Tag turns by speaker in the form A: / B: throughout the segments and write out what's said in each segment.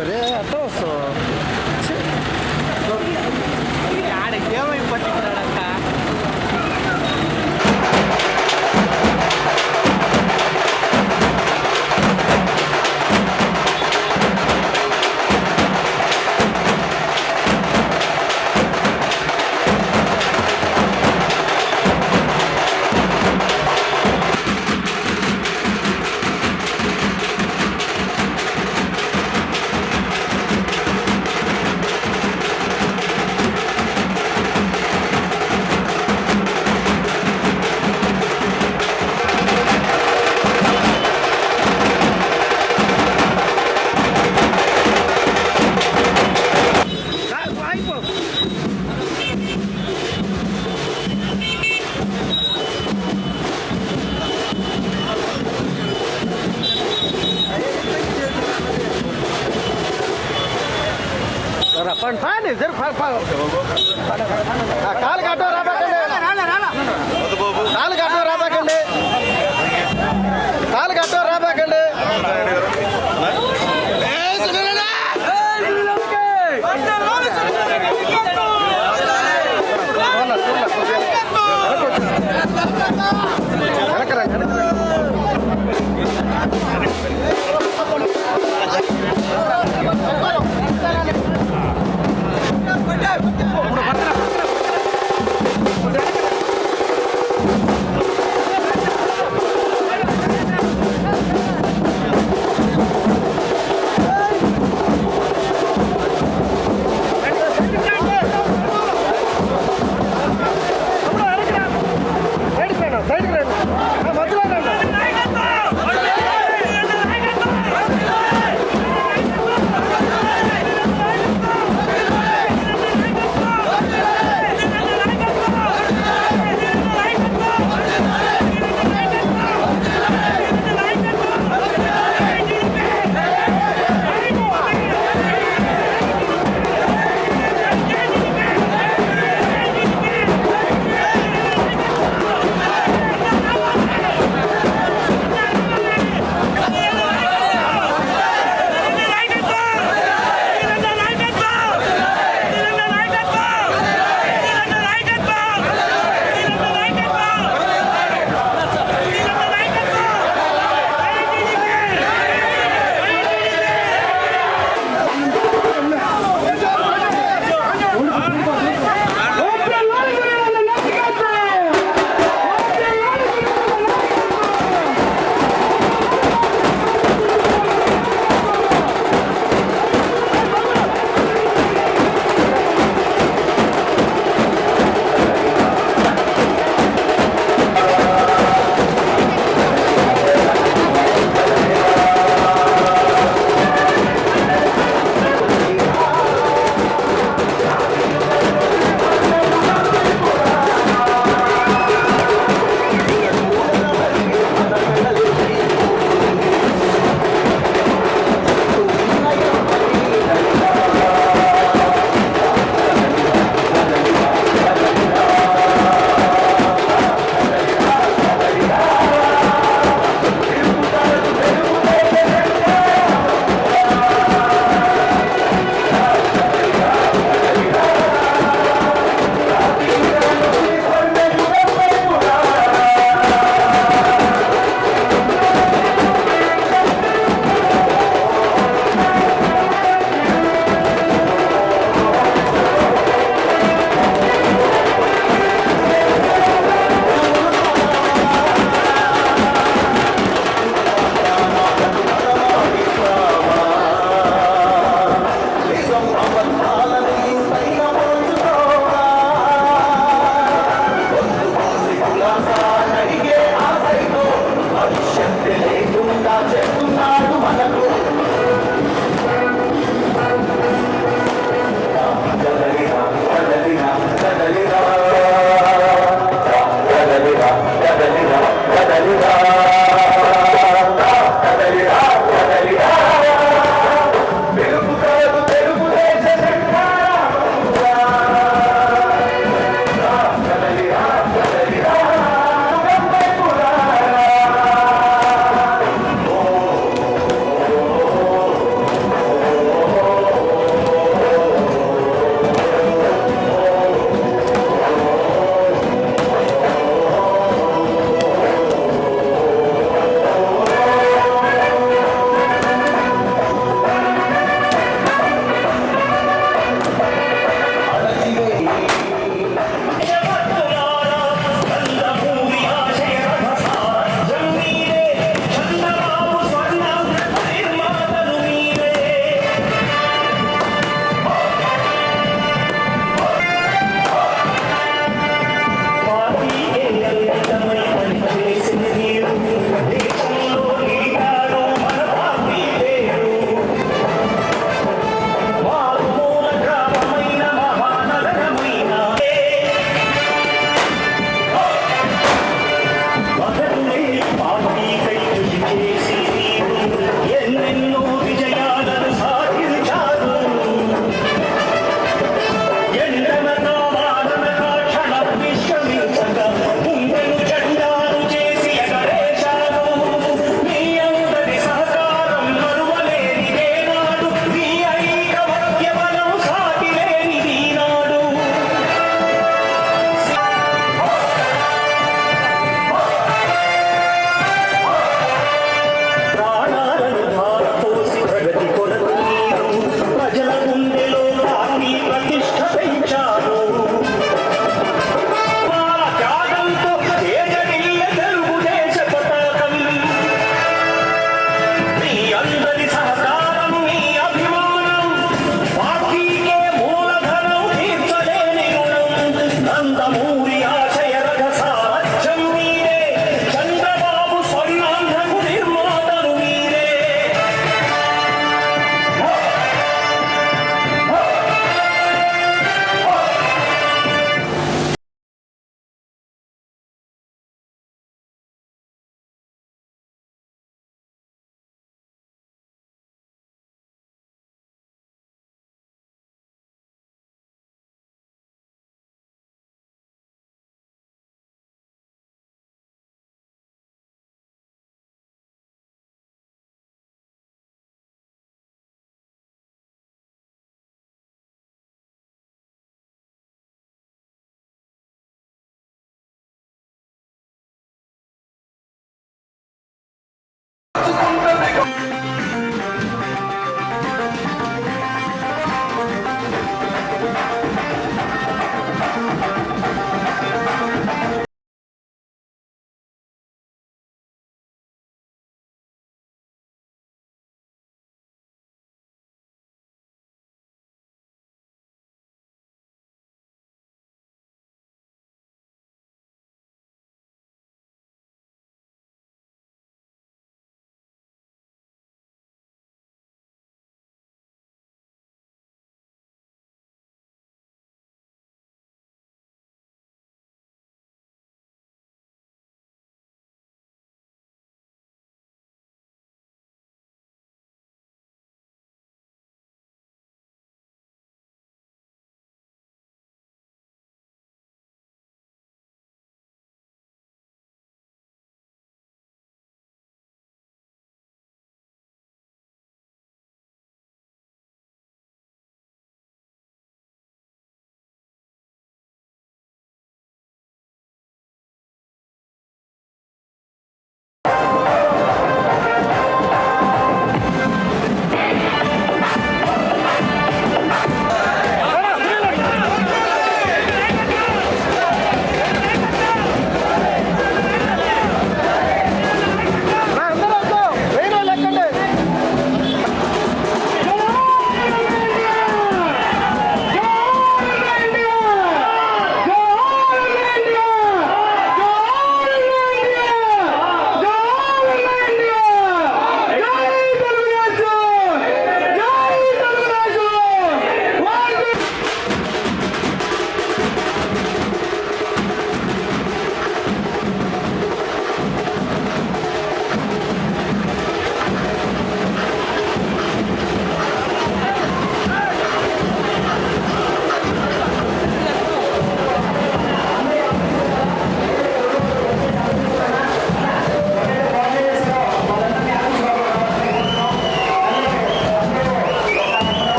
A: ఒరే అట్లా వస్తావు
B: ఆడ ఏమైపోతున్నాడక్క
A: पण फान जर काल काटो राबाकडे काल काटो राबाकडे काल काटो राबाकडे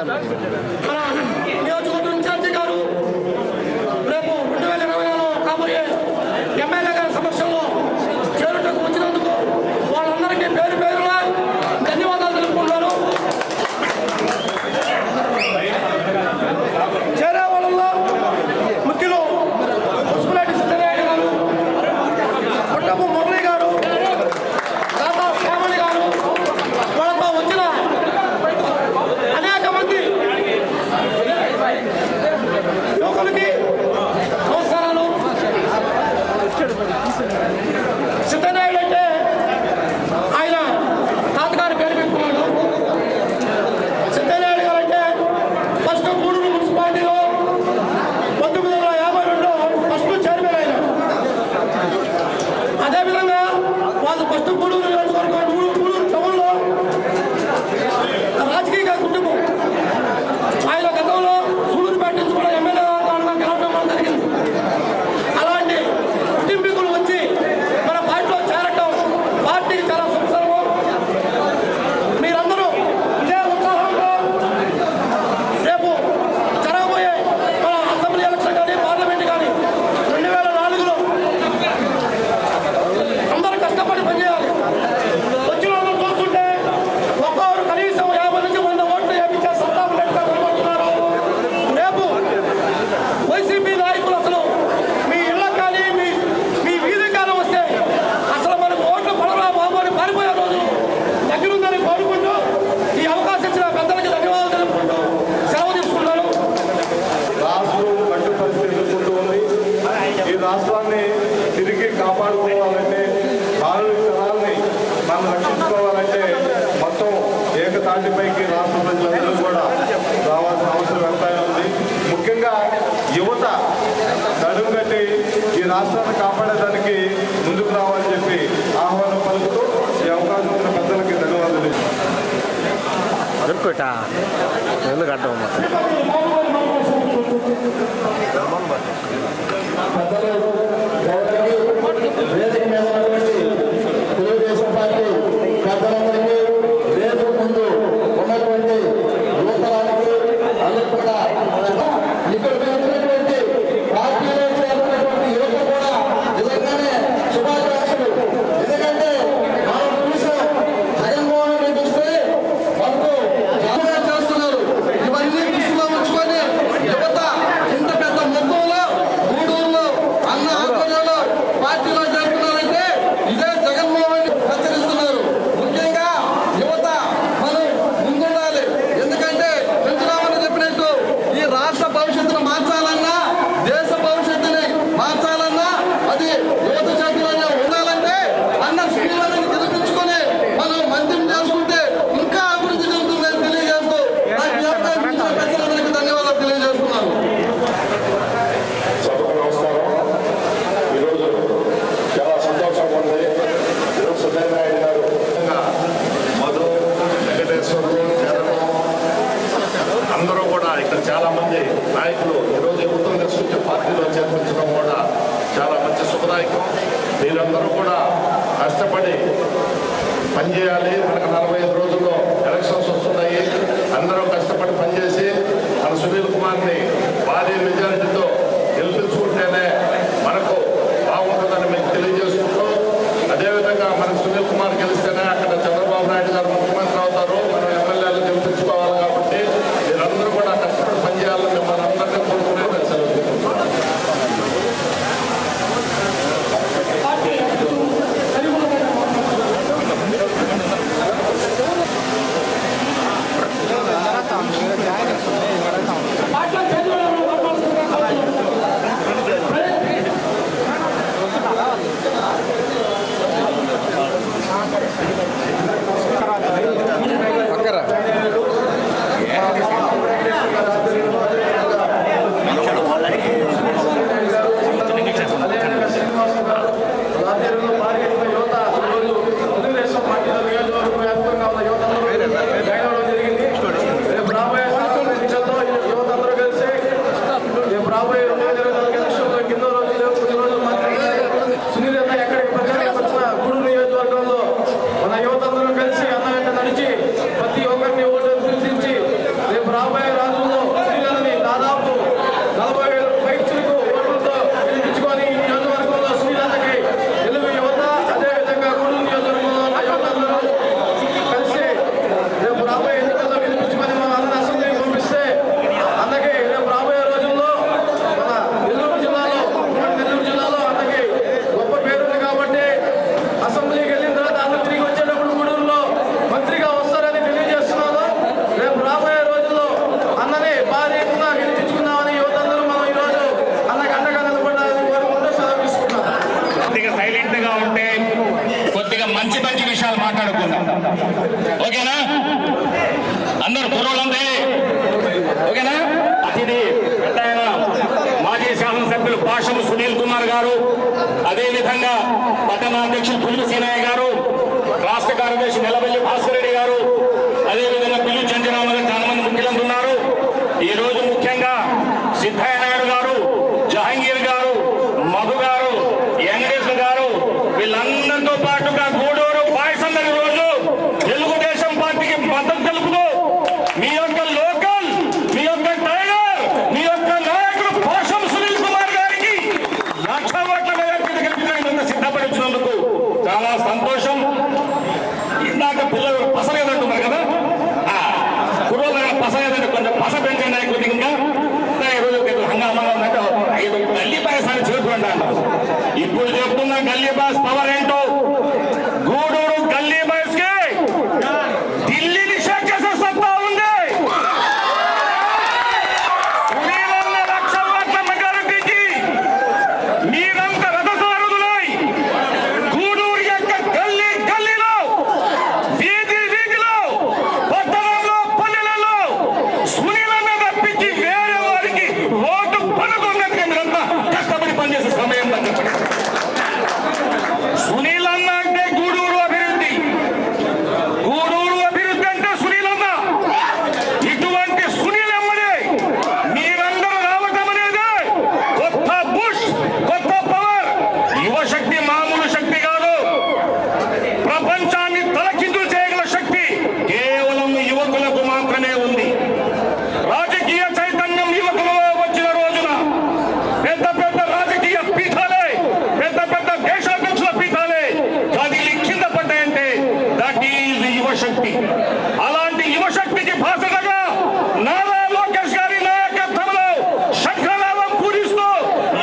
C: మన నియోజకవర్గం ఇన్ఛార్జి గారు రేపు 2024లో కాబోయే ఎమ్మెల్యే గారి సమక్షంలో చేరుటకు వచ్చినందుకు వాళ్ళందరికీ పేరు పేరున ధన్యవాదాలు తెలుపుకుంటున్నాను. చేరే వాళ్ళలో ముఖ్యులు పుష్పలాంటి సత్యనారాయణ గారు, పుట్టపు మురళి గారు, దాదా శ్యామణి గారు, వాళ్ళతో వచ్చిన అనేక మంది యువకులకి నమస్కారాలు. సిద్ధనాయుడు అంటే ఆయన తాతగారి పేరు పెట్టుకున్నాడు. సిద్ధనాయుడు గారు అంటే ఫస్ట్ గూడూరు మున్సిపాలిటీలో 1952లో ఫస్ట్ చైర్మన్ ఆయన. అదేవిధంగా వాళ్ళు ఫస్ట్ గూడూరు నియోజకవర్గం గూడూరు టౌన్లో రాజకీయ కుటుంబం. ఆయన గతంలో సూళ్ళూరుపేట నుంచి కూడా ఎమ్మెల్యే గెలవడం జరిగింది. అలాంటి కుటుంబీకులు వచ్చి మన పార్టీలో చేరటం పార్టీకి చాలా శుభసర్వం. మీరందరూ ఇదే ఉత్సాహంతో రేపు జరగబోయే మన అసెంబ్లీ ఎలక్షన్ కానీ పార్లమెంట్ కానీ 2004లో అందరూ కష్టపడి పనిచేయాలి. వచ్చిన వాళ్ళని చూస్తుంటే ఒక్కొక్కరు కనీసం 50 నుంచి 100 ఓట్లు వేయించే సత్తా ఉన్నట్టుగా కనబడుతున్నారు. రేపు వైసీపీ నాయకులు అసలు మీ ఇళ్ళకి కానీ మీ వీధికి కానీ వస్తే అసలు మనకు ఓట్లు పడరా బాబు అని పారిపోయే రోజు దగ్గరుందని కోరుకుంటూ ఈ అవకాశం ఇచ్చిన పెద్దలకి ధన్యవాదాలు తెలుపుకుంటూ సెలవు తీసుకుంటాను.
D: రాష్ట్రం కట్టు పరిస్థితి ఎదుర్కొంటూ ఉంది. ఈ రాష్ట్రాన్ని తిరిగి కాపాడుకోవాలంటే భారతీయ తరాలని మనం రక్షించుకోవాలంటే మొత్తం ఏకతాటిపైకి రాష్ట్ర ప్రజలందరూ కూడా రావాల్సిన అవసరం ఎంతైనా ఉంది. ముఖ్యంగా యువత నడుము కట్టి ఈ రాష్ట్రాన్ని కాపాడేదానికి ముందుకు రావాలని చెప్పి ఆహ్వానం పలుకుతూ ఈ అవకాశం ఇచ్చిన పెద్దలకి ధన్యవాదాలు.
A: దొరుకుట ఎందుకు అడ్డం
E: వేదిక మీద ఉన్నటువంటి తెలుగుదేశం పార్టీ పెద్దలందరికీ, వేదిక ముందు ఉన్నటువంటి యువతరానికి అందరూ కూడా ఇక్కడ ఉన్నటువంటి పార్టీలో చేరుతున్నటువంటి యువత కూడా నిజంగానే శుభాకాంక్షలు. ఎందుకంటే మనం చూసాం జగన్మోహన్ రెడ్డి వస్తే మనకు చాలా చేస్తున్నారు. ఇవన్నీ దృష్టిలో ఉంచుకొని యువత ఇంత పెద్ద మొత్తంలో గూడూరులో అన్న ఆధ్వర్యంలో పార్టీలో చేరుతున్నారంటే ఇదే జగన్మోహన్ హెచ్చరిస్తున్నారు. ముఖ్యంగా యువత మనం ముందుండాలి. ఎందుకంటే పెంచురామని చెప్పినట్టు ఈ రాష్ట్ర భవిష్యత్తును మార్చాలన్నా, దేశ భవిష్యత్తుని మార్చాలన్నా అది యువత చేతుల్లోనే ఉండాలంటే అన్న శ్రీవారిని గెలిపించుకొని మనం మంత్రం చేసుకుంటే ఇంకా అభివృద్ధి చెందుతుందని తెలియజేస్తూ నాకు ఈ అవకాశం ఇచ్చిన పెద్దలందరికీ ధన్యవాదాలు తెలియజేస్తున్నాను.
D: సభకు నమస్కారం. ఈరోజు చాలా సంతోషంగా ఉంది. ఈరోజు సత్యనారాయణ గారు మధు వెంకటేశ్వరులు చరణం అందరూ కూడా ఇక్కడ చాలా మంది నాయకులు ఈరోజు యువతను దర్శించే పార్టీలో చేర్పించడం కూడా చాలా మంచి శుభదాయకం. మీరందరూ కూడా కష్టపడి పనిచేయాలి. మనకు 45 రోజుల్లో ఎలక్షన్స్ వస్తున్నాయి. అందరూ కష్టపడి పనిచేసి మన సునీల్ కుమార్ని భారీ మెజారిటీతో గెలిపించుకుంటేనే మనకు బాగుంటుందని మీకు తెలియజేసుకుంటూ, అదేవిధంగా మనకు సునీల్ కుమార్ గెలిస్తేనే అక్కడ చంద్రబాబు నాయుడు గారు ముఖ్యమంత్రి అవుతారు. మనం ఎమ్మెల్యేలు గెలిపించుకోవాలి. కాబట్టి మీరందరూ కూడా కష్టపడి పనిచేయాలని మిమ్మల్ని అందరినీ కోరుకునే సెలవు తీసుకుంటున్నాను.
C: యువతందరూ కలిసి అన్న వెంట నడిచి ప్రతి ఒక్కరిని ఓటు గుర్తించి రేపు రాబోయే భారీ ఎత్తున గెలిపించుకుందామని యువతందరూ మనం ఈరోజు అన్నకు అండగా నిలబడాలని కోరుకుంటూ సెలవు తీసుకుంటాం.
F: కొద్దిగా సైలెంట్ గా ఉంటే కొద్దిగా మంచి మంచి విషయాలు మాట్లాడుకుందాం. ఓకేనా? అందరు కుర్రోళ్ళందే ఓకేనా? అతిథి పెద్దాయన మాజీ శాసనసభ్యులు పాషం సునీల్ కుమార్ గారు, అదేవిధంగా పట్టణ అధ్యక్షులు పులిమి సీనయ్య గారు, రాష్ట్ర కార్యదర్శి నెలవల్లి భాస్కర్ రెడ్డి గారు, అదేవిధంగా పిల్లి చంద్రరామ గారు, చాలా మంది ముఖ్యులంతా ఉన్నారు. ఈ రోజు ముఖ్యంగా సిద్ధయ్య నాయుడు గారు, జహంగీర్ గారు, మధు గారు, వెంకటేశ్వర గారు, వీళ్ళందరితో పాటుగా గూడూరు బాయ్స్ అందరి రోజు తెలుగుదేశం పార్టీకి మద్దతు తెలుపుతూ మీ యొక్క లోకల్, మీ యొక్క టైగర్, మీ యొక్క నాయకుడు పాషం సునీల్ కుమార్ గారికి 1,00,000 ఓట్ల మెజార్టీతో గెలిపించడానికి సిద్ధపడినందుకు చాలా సంతోషం. ఇందాక పిల్లలు పసలేదంటున్నారు కదా, కుర్రోళ్ళ పసలేదంటే కొంచెం పస పెంచండి కొద్దిగా. ఈరోజు హంగామాగా ఉన్నట్టు 5 గల్లీ బాయ్స్ అని చేరుకుంటాను. ఇప్పుడు చెప్తున్న గల్లీ బాయ్స్ పవర్ ఏంటో, గూడూరు గల్లీ బాయ్స్ కి ఢిల్లీని షేక్ చేసే సత్తా ఉంది. సునీలన్న 1,00,000 ఓట్ల మెజారిటీకి మీరంతా రథసారథులై గూడూరు యొక్క గల్లీ గల్లీలో, వీధి వీధిలో, పట్టణంలో, పల్లెలలో సునీలన్న తప్పించి వేరే వారికి ఓటు పనుకున్నట్టుగా మీరంతా కష్టపడి పనిచేసే సమయం తగ్గపడి. సునీలన్న అంటే గూడూరు అభివృద్ధి, గూడూరు అభివృద్ధి అంటే సునీలన్న. ఇటువంటి సునీల్ ఎమ్మడే మీరందరూ రావటం అనేది కొత్త బుష్, కొత్త పవర్. యువశక్తి మామూలు శక్తి కాదు. ప్రపంచాన్ని తలకిందులు చేయగల శక్తి కేవలం యువకులకు మాత్రమే ఉంది. రాజకీయ చైతన్యం యువకులలో వచ్చిన రోజున పెద్ద పెద్ద రాజకీయ పీఠాలే, పెద్ద పెద్ద దేశాధ్యక్షుల పీఠాలే కదిలి కింద పడ్డాయంటే దట్ ఈజ్ యువశక్తి. అలాంటి యువశక్తికి భాషగా నారా లోకేష్ గారి నాయకత్వంలో శంఖనాదం పూరిస్తూ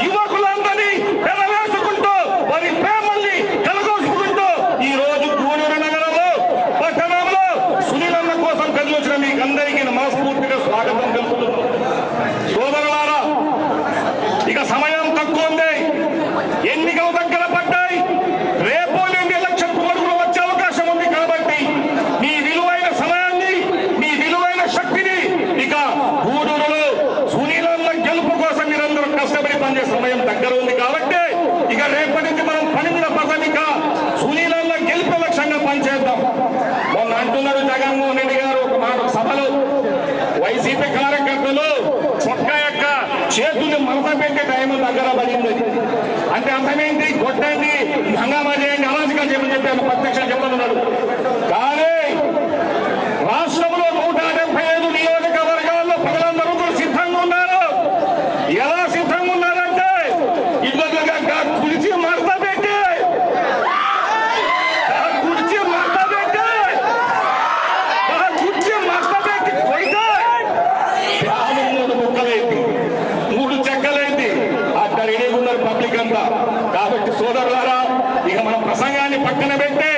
F: యువకులందరినీ పెరవేసుకుంటూ వారి ప్రేమల్ని కలగోసుకుంటూ ఈ రోజు గూడూరు నగరంలో, పట్టణంలో సునీలన్న కోసం కదిలొచ్చిన మీకు అందరికీ మనస్ఫూర్తిగా స్వాగతం తెలుపుతున్నాను. సోదరులారా, ఇక సమయం తక్కువ ఉంది. ఎన్నికలు దగ్గర పడ్డాయి. రేపు నుండి ఎలక్షన్ కోడ్ కూడా వచ్చే అవకాశం ఉంది. కాబట్టి మీ విలువైన సమయాన్ని, మీ విలువైన శక్తిని ఇక గూడూరులో సునీలన్న గెలుపు కోసం మీరందరూ కష్టపడి పనిచేసే సమయం దగ్గర ఉంది. కాబట్టి ఇక రేపటి నుంచి మనం పని మీద పడదాం. ఇక సునీలన్న గెలుపు లక్ష్యంగా పనిచేద్దాం. మొన్న అంటున్నారు జగన్మోహన్ రెడ్డి గారు ఒక మాట సభలో, వైసీపీ కార్యకర్తలు చొక్కా యొక్క చేతులు మనస పెట్టే టైం దగ్గర పడింది అంటే అర్థమేంటి? కొట్టండి, హంగామా చేయండి, అరాజకాలు చేయమని చెప్పి ప్రత్యక్షంగా చెప్తున్నాడు. కానీ రాష్ట్రంలో 175 నియోజకవర్గాల్లో ప్రజలందరూ కూడా సిద్ధంగా ఉన్నారు. ఎలా సిద్ధంగా ఉన్నారంటే ఇద్దరుగా కుర్చీ మడత పెట్టి, కుర్చీ మడత పెట్టి, కుర్చీ మడత పెట్టి కొడితే 3 ముక్కలైంది, 3 చెక్కలైంది. అట్లా రెడీగా ఉన్నారు పబ్లిక్ అంతా. కాబట్టి సోదరులారా, ఇక మన ప్రసంగాన్ని పక్కన పెట్టి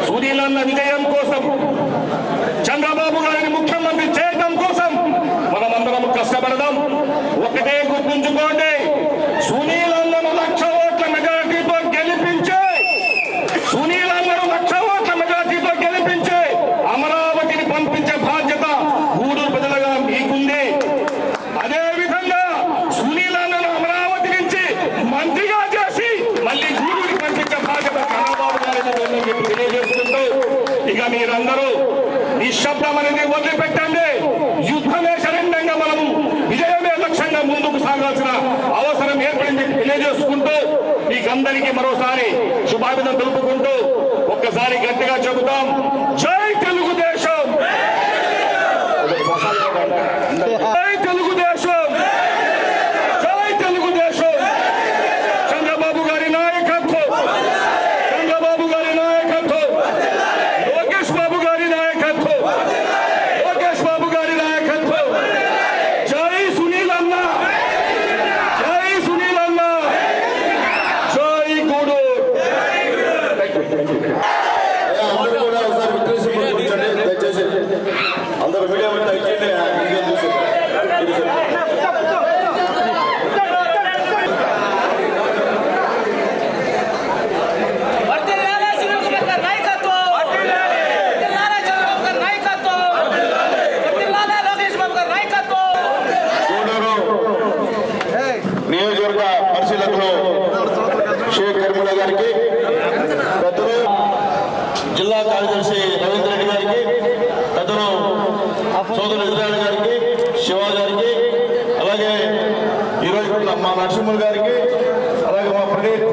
F: సునీలన్న విజయం కోసం, చంద్రబాబు గారిని ముఖ్యమంత్రి చేయడం కోసం మనమందరం కష్టపడదాం. ఒకటే గుర్తుంచుకోండి, సునీలన్నను 1,00,000 ఓట్ల మెజారిటీతో గెలిపించి, సునీలన్నను 1,00,000 ఓట్ల మెజారిటీతో గెలిపించి అమరావతిని పంపించే బాధ్యత గూడూరు ప్రజలుగా మీకుంది. అదేవిధంగా సునీలన్నను అమరావతి నుంచి మంత్రిగా చేసి మళ్ళీ గూడూరుకి పంపించే బాధ్యత చంద్రబాబు గారిని తెలియజేసుకుంటూ ఇక మీరందరూ నిశ్శబ్దం అనేది వదిలిపెట్టండి. యుద్ధమే శరణ్యంగా మనము విజయమే లక్ష్యంగా ముందుకు సాగాల్సిన అవసరం ఏర్పడింది తెలియజేసుకుంటూ మీకందరికీ మరోసారి శుభాభినందనలు తెలుపుకుంటూ ఒక్కసారి గట్టిగా చెబుతాం, జై తెలుగుదేశం, జై తెలుగుదేశం, జై తెలుగుదేశం. చంద్రబాబు గారి నాయకత్వం, చంద్రబాబు గారి నాయకత్వం, లోకేష్ బాబు గారి నాయకత్వం, లోకేష్ బాబు గారి నాయకత్వం. జై సునీలన్న, జై సునీలన్న, జై గూడూరు.
E: అందరూ కూడా ఒకసారి విశ్లేషణ
D: శివ గారికి, అలాగే ఈరోజు మా నరసింహులు గారికి, అలాగే మా ప్రణీత్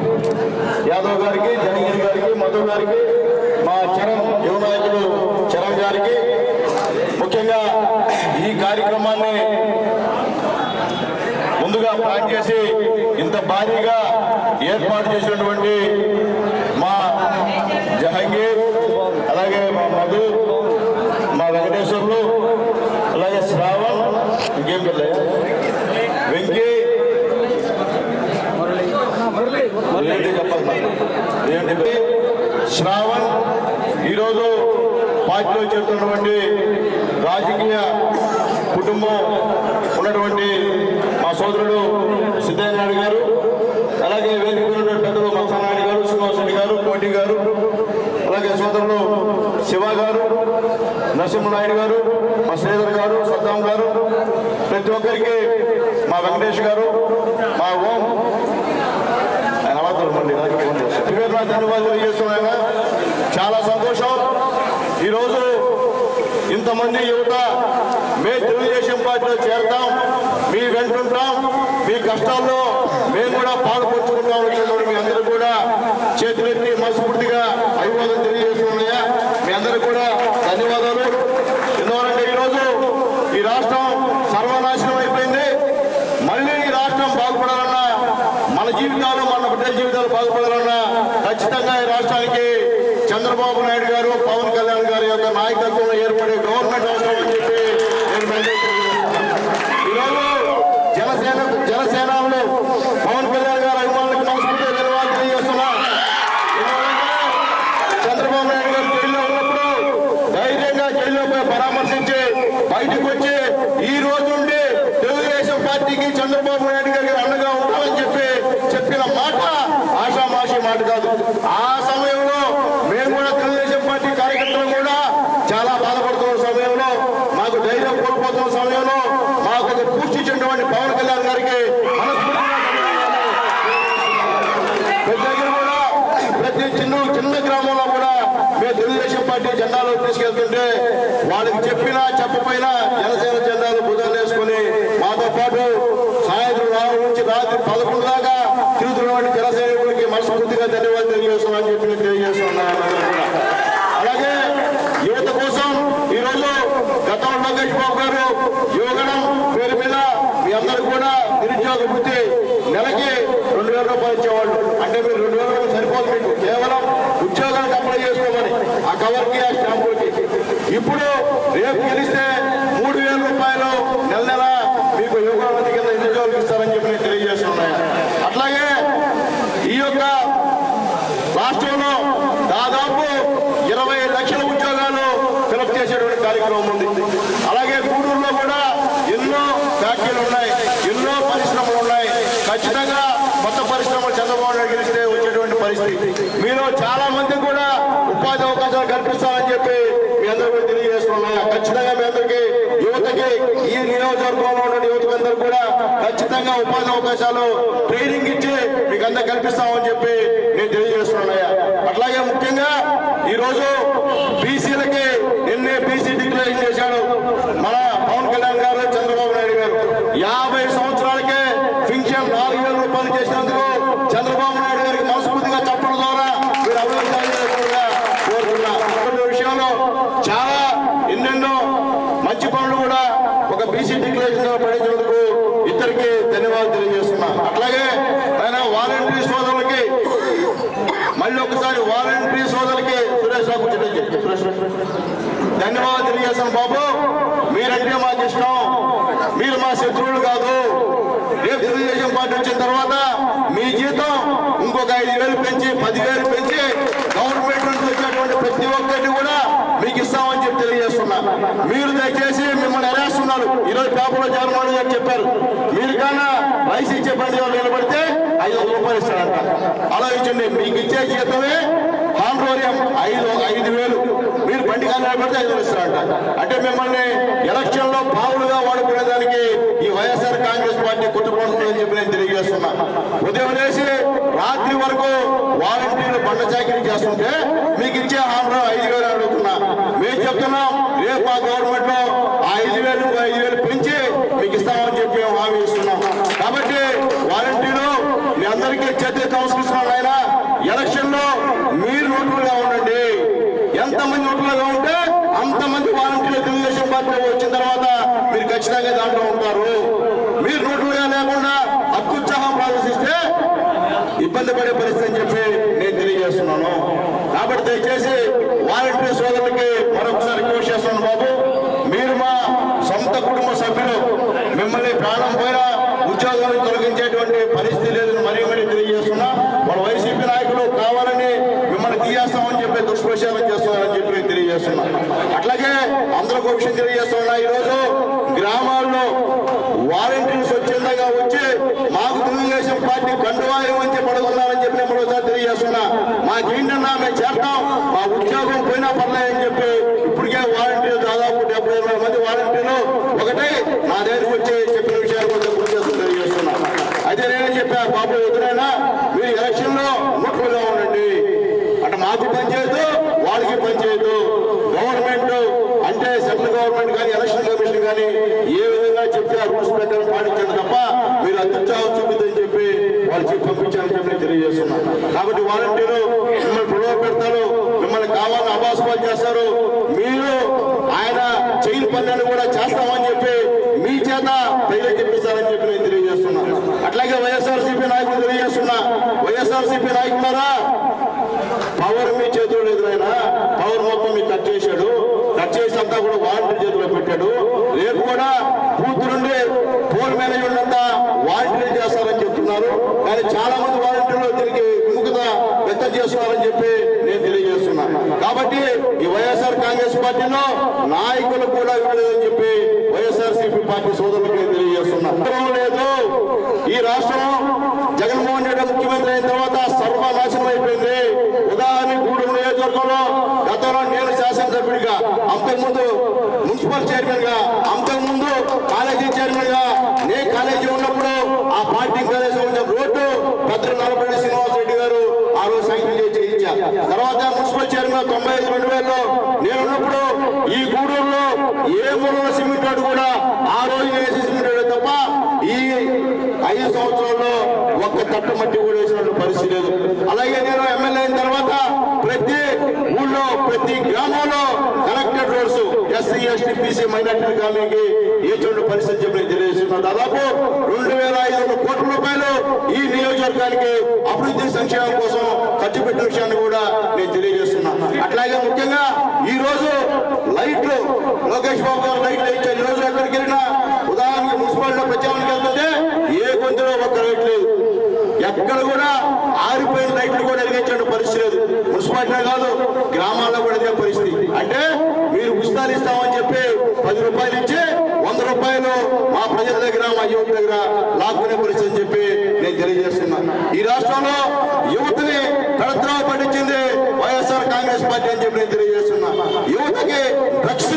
D: యాదవ్ గారికి, జనగిరి గారికి, మధు గారికి, మా చరణ్ యువ నాయకుడు చరణ్ గారికి, ముఖ్యంగా ఈ కార్యక్రమాన్ని ముందుగా ప్లాన్ చేసి ఇంత భారీగా ఏర్పాటు చేసినటువంటి మా జహంగీర్, అలాగే మా మధు, మా వెంకటేశ్వర్లు, అలాగే శ్రావణ్, ఇంకేం పిల్లయ్య వెంకీ, చెప్పాలి శ్రావణ్, ఈరోజు పార్టీలో చేరుతున్నటువంటి రాజకీయ కుటుంబం ఉన్నటువంటి మా సోదరుడు సిద్ధయ్య నాయుడు గారు, అలాగే వేదిక పెద్దలు మత్సనాయుడు గారు, శ్రీనివాసరెడ్డి గారు, కోటి గారు, అలాగే సోదరులు శివ గారు, నరసింహనాయుడు గారు, మా శ్రీధర్ గారు, సద్దాం గారు, ప్రతి ఒక్కరికి మా వెంకటేష్ గారు, మా ఓం ధన్యవాదాలు తెలియజేస్తున్నాను. చాలా సంతోషం. ఈరోజు ఇంతమంది యువత మేము తెలుగుదేశం పార్టీలో చేరతాం, మీ వెంటుంటాం, మీ కష్టాల్లో మేము కూడా పాల్పంచుకుంటాం. మీ అందరూ కూడా చేతులెత్తి మనస్ఫూర్తిగా అభివాదం తెలియజేస్తున్నాయా. మీ అందరూ కూడా ధన్యవాదాలు. ఎందువలంటే ఈరోజు ఈ రాష్ట్రం సర్వనాశనం అయిపోయింది. మళ్ళీ ఈ రాష్ట్రం బాగుపడాలన్నా, మన జీవితాలు, మన బిడ్డల జీవితాలు బాగుపడాలన్నా ఖచ్చితంగా ఈ రాష్ట్రానికి చంద్రబాబు నాయుడు గారు, పవన్ కళ్యాణ్ గారి యొక్క నాయకత్వంలో ఏర్పడే గవర్నమెంట్ అవసరం అని చెప్పి నేను ఈరోజు జనసేనలో పవన్ కళ్యాణ్ గారు అభిమానులకు మనస్ఫూర్తిగా ధన్యవాదాలు తెలియజేస్తున్నా. చంద్రబాబు నాయుడు గారు జైల్లో ఉన్నప్పుడు ధైర్యంగా జైల్లో పోయి పరామర్శించి బయటకు వచ్చి ఈ రోజు నుండి తెలుగుదేశం పార్టీకి చంద్రబాబు నాయుడు గారికి అండగా ఉంటామని చెప్పిన మాట ఆషామాషి మాట కాదు. ఆ సమయంలో మేము కూడా తెలుగుదేశం పార్టీ కార్యకర్తలు కూడా చాలా బాధపడుతున్న సమయంలో, మాకు ధైర్యం కోల్పోతున్న సమయంలో మాకు పూర్తి ఇచ్చినటువంటి పవన్ కళ్యాణ్ గారికి ప్రతి చిన్న గ్రామంలో కూడా మేము తెలుగుదేశం పార్టీ జెండాలు తీసుకెళ్తుంటే వాళ్ళకి చెప్పినా చెప్పపోయినా జనసేన జెండాలు భుజాలు వేసుకుని మాతో పాటు సాయంత్రం 4 నుంచి రాత్రి 11 దాకా తిరుగుతున్నటువంటి జనసైనికులకి మనస్ఫూర్తిగా ధన్యవాదాలు తెలియజేస్తున్నామని చెప్పి తెలియజేస్తున్నాను. అలాగే యువత కోసం ఈరోజు గతంలో లోకేష్ బాబు గారు యువగణం పేరు మీద మీ అందరూ కూడా నిరుద్యోగ వృత్తి నెలకి 2000 రూపాయలు ఇచ్చేవాళ్ళు. అంటే మీరు 2000 రూపాయలు సరిపోదు, మీకు కేవలం ఉద్యోగానికి అప్లై చేసుకోమని ఆ కవర్కి, ఆ స్టాంపులకి. ఇప్పుడు రేపు గెలిస్తే 3000 రూపాయలు నెల నెల మీకు యువగణం కింద నిరుద్యోగులు ఇస్తారని చెప్పి నేను తెలియజేస్తున్నాను. అట్లాగే ఈ యొక్క రాష్ట్రంలో దాదాపు 20 లక్షల ఉద్యోగాలు ఫిలప్ చేసేటువంటి కార్యక్రమం ఉంది. అలాగే గూడూరులో కూడా ఎన్నో ఫ్యాక్టరీలు ఉన్నాయి, ఎన్నో పరిశ్రమలు ఉన్నాయి. ఖచ్చితంగా కొత్త పరిశ్రమలు చంద్రబాబు నాయుడు గెలిస్తే వచ్చేటువంటి పరిస్థితి. మీలో చాలా మంది కూడా ఉపాధి అవకాశాలు కల్పిస్తారని చెప్పి మీ అందరూ కూడా తెలియజేస్తున్నాయి. ఖచ్చితంగా మీ అందరికీ యువతకి, ఈ నియోజకవర్గంలో ఉన్న యువతకందరూ కూడా ఖచ్చితంగా ఉపాధి అవకాశాలు ట్రైనింగ్ ఇచ్చి మీకు అందరూ కల్పిస్తామని చెప్పి నేను తెలియజేస్తున్నాయా. అట్లాగే ముఖ్యంగా ఈరోజు బీసీలకి నిన్నే బీసీ డిక్లరేషన్ చేశాడు మన పవన్ కళ్యాణ్ గారు, చంద్రబాబు నాయుడు గారు. 50 సంవత్సరాలకే పింఛన్ 4000 రూపాయలు చేసినందుకు చంద్రబాబు నాయుడు గారికి మనస్ఫూర్తిగా చెప్పడం ద్వారా మీరు అభివృద్ధిగా కోరుతున్నా. విషయంలో చాలా ఎన్నెన్నో మంచి పనులు కూడా ఒక బీసీ డిక్లరేషన్ పడించినందుకు ఇద్దరికి ధన్యవాదాలు తెలియజేస్తున్నా. అట్లాగే ఆయన వాలంటరీ సోదరులకి మళ్ళీ ఒకసారి వాలంటరీ సోదరులకి సురేష్ రావు ధన్యవాదాలు తెలియజేస్తాను. బాబు, మీరంటే మాకు ఇష్టం, మీరు మా శత్రువులు కాదు. రేపు తెలుగుదేశం పార్టీ వచ్చిన తర్వాత మీ జీతం ఇంకొక 5000 పెంచి 10,000 పెంచి గవర్నమెంట్ నుంచి వచ్చేటువంటి ప్రతి ఒక్కరిని కూడా మీకు ఇస్తామని చెప్పి తెలియజేస్తున్నా. మీరు దయచేసి మిమ్మల్ని అరేస్తున్నారు. ఈరోజు పేపర్లో జగన్మోహన్ గారు చెప్పారు, మీరు కన్నా రైస్ ఇచ్చే బండి వాళ్ళు నిలబడితే 500 రూపాయలు ఇస్తారంట. ఆలోచించండి, మీకు ఇచ్చే జీతమే హాండ్రోరియం 5,000, మీరు బండి కానీ నిలబడితే 500 ఇస్తారంట. అంటే మిమ్మల్ని ఎలక్షన్ లో పావులుగా వాడుకునేదానికి ఈ వైఎస్ఆర్ కాంగ్రెస్ పార్టీ కుట్రపడుతుందని చెప్పి నేను తెలియజేస్తున్నా. ఉదయం లేసి రాత్రి వరకు వాలంటీర్లు బండ చాకరీ చేస్తుంటే మీకు ఇచ్చే హాండ్రో 5,000 అడుగుతున్నా. మేము చెప్తున్నాం, రేపు ఆ గవర్నమెంట్ లో 5,000 పెంచి
C: నమస్కరిస్తున్నాను ఆయన. ఎలక్షన్ లో మీరు న్యూట్రల్ గా ఉండండి. ఎంతమంది న్యూట్రల్ గా ఉంటే అంతమంది వాలంటీర్లు తెలుగుదేశం పార్టీ వచ్చిన తర్వాత మీరు ఖచ్చితంగా దాంట్లో ఉంటారు. మీరు న్యూట్రల్ గా లేకుండా అత్యుత్సాహం ప్రదర్శిస్తే ఇబ్బంది పడే పరిస్థితి అని చెప్పి నేను తెలియజేస్తున్నాను. కాబట్టి దయచేసి వాలంటీర్ సోదరులకి మరొకసారి రిక్వెస్ట్ చేస్తున్నాను, బాబు మీరు మా సొంత కుటుంబ సభ్యులు, మిమ్మల్ని ప్రాణం పోయినా ఉద్యోగాలను తొలగించేటువంటి పరిస్థితి లేదని మరీ తెలియజేస్తున్నా. వాళ్ళ వైసీపీ నాయకులు కావాలని మిమ్మల్ని తీయేస్తామని చెప్పి దుష్ప్రచారం చేస్తున్నారని చెప్పి నేను తెలియజేస్తున్నా. అట్లాగే అందరికి ఒక విషయం తెలియజేస్తున్నా, ఈరోజు గ్రామాల్లో వాలంటీర్లు స్వచ్ఛందంగా వచ్చి మాకు తెలుగుదేశం పార్టీ కండువాయం అని చెప్పి అడుగుతున్నారని చెప్పి నేను మరోసారి తెలియజేస్తున్నా. మాకేంటన్నా మేము చేస్తాం, మా ఉద్యోగం పోయినా పర్లేదని చెప్పి ఇప్పటికే వాలంటీర్లు దాదాపు 70 మంది వాలంటీర్లు ఒకటే నా దగ్గరికి వచ్చి చెప్పిన విషయాలు కొంచెం గుర్తు చేసుకుని తెలియజేస్తున్నా. అయితే నేనేం చెప్పా, బాబు ఎదురైనా మీరు ఎలక్షన్ లో న్యూట్రల్గా ఉండండి. అంటే మాకు పనిచేయదు, వాళ్ళకి పనిచేయదు. గవర్నమెంట్ అంటే సెంట్రల్ గవర్నమెంట్ కానీ ఎలక్షన్ కమిషన్ కానీ ఏ విధంగా చెప్తే ఆ రూల్స్ ప్రకారం పాటించండి తప్ప మీరు అత్యుత్సాహం చూపిద్దని చెప్పి వాళ్ళు చెప్పి పంపించాలని చెప్పి తెలియజేస్తున్నారు. కాబట్టి వాలంటీర్లు మిమ్మల్ని ప్రలోభ పెడతారు, మిమ్మల్ని కావాలని అభాసుపాలు చేస్తారు. మీరు ఆయన చేయని పనులను కూడా చేస్తామని చెప్పి మీ చేత ప్రజలకు చెప్పిస్తారని చెప్పి నేను తెలియజేస్తున్నాను. అట్లాగే వైఎస్ఆర్సీపీ నాయకులు తెలియజేస్తున్నా, వైఎస్ఆర్సీపీ నాయకులారా పవర్ మీ చేతిలో లేదు, ఆయన పవర్ మొత్తం మీకు కట్ చేశాడు. కట్ చేసి అంతా కూడా వాలంటీర్ చేతిలో పెట్టాడు. రేపు కూడా బూత్ నుండి పోల్ మేనేజ్మెంట్ అంతా వాలంటీర్లు చేస్తారని చెప్తున్నారు. కానీ చాలా మంది వాలంటీర్లు దీనికి విముఖత వ్యక్తం చేస్తున్నారని చెప్పి నేను తెలియజేస్తున్నాను. కాబట్టి ఈ వైఎస్ఆర్ కాంగ్రెస్ పార్టీలో నాయకులు కూడా ఇవ్వలేదని చెప్పి వైఎస్ఆర్సీపీ పార్టీ సోదరులకు నేను తెలియజేస్తున్నాను. లేదు, ఈ రాష్ట్రం జగన్మోహన్ రెడ్డి ముఖ్యమంత్రి అయిన తర్వాత సర్వనాశనం అయిపోయింది. ఉదాహరణకు గూడూరు నియోజకవర్గంలో గతంలో నేను శాసనసభ్యుడిగా, అంతకుముందు మున్సిపల్ చైర్మన్ గా, అంతకుముందు కాలేజీ చైర్మన్ గా నేను కాలేజీ ఉన్నప్పుడు ఆ పార్టీ కాలేజీ ఉన్న రోడ్డు పెద్దలు నల్లపల్లి శ్రీనివాసరెడ్డి గారు ఆ రోజు సైకిల్ చేయించారు. తర్వాత మున్సిపల్ చైర్మన్ 95-2000లో నేనున్నప్పుడు ఈ గూడూరులో ఏ మూల సిమెంట్ రోడ్డు కూడా ఆ రోజు వేసి సిమెంట్ రోడ్డు తప్ప ఈ 5 సంవత్సరాల్లో ఒక్క తట్టు మట్టి కూడా వేసిన పరిస్థితి లేదు. అలాగే నేను ఎమ్మెల్యే అయిన తర్వాత ప్రతి ఊళ్ళో ప్రతి గ్రామంలో connected roads SC ST BC minority కాలనీకి వేసిన పరిస్థితి చెప్పి తెలియజేస్తున్నా. దాదాపు 2500 కోట్ల రూపాయలు ఈ నియోజకవర్గానికి అభివృద్ధి సంక్షేమం కోసం ఖర్చు పెట్టిన విషయాన్ని కూడా నేను తెలియజేస్తున్నా. అట్లాగే ముఖ్యంగా ఈ రోజు లైట్లు లోకేష్ బాబు గారు లైట్లు ఇచ్చారు. ఈ రోజు ఎక్కడికి వెళ్ళినా ఉదాహరణకి మున్సిపాలిటీలో ప్రచారానికి వెళ్తుంటే ఏ గొంతులో ఒక్క లైట్ లేదు, ఎక్కడ కూడా ఆరిపోయిన లైట్లు కూడా వెలిగించే పరిస్థితి లేదు. మున్సిపాలిటీ కాదు, గ్రామాల్లో కూడా ఇదే పరిస్థితి. అంటే మీరు ఉచితాలు ఇస్తామని చెప్పి 10 రూపాయలు ఇచ్చి 100 రూపాయలు మా ప్రజల దగ్గర మా యువత దగ్గర లాక్కునే పరిస్థితి అని చెప్పి నేను తెలియజేస్తున్నాను. ఈ రాష్ట్రంలో యువతని కడత్రావ పట్టించింది వైఎస్ఆర్ కాంగ్రెస్ పార్టీ అని చెప్పి నేను తెలియజేస్తున్నా. యువతకి డ్రగ్స్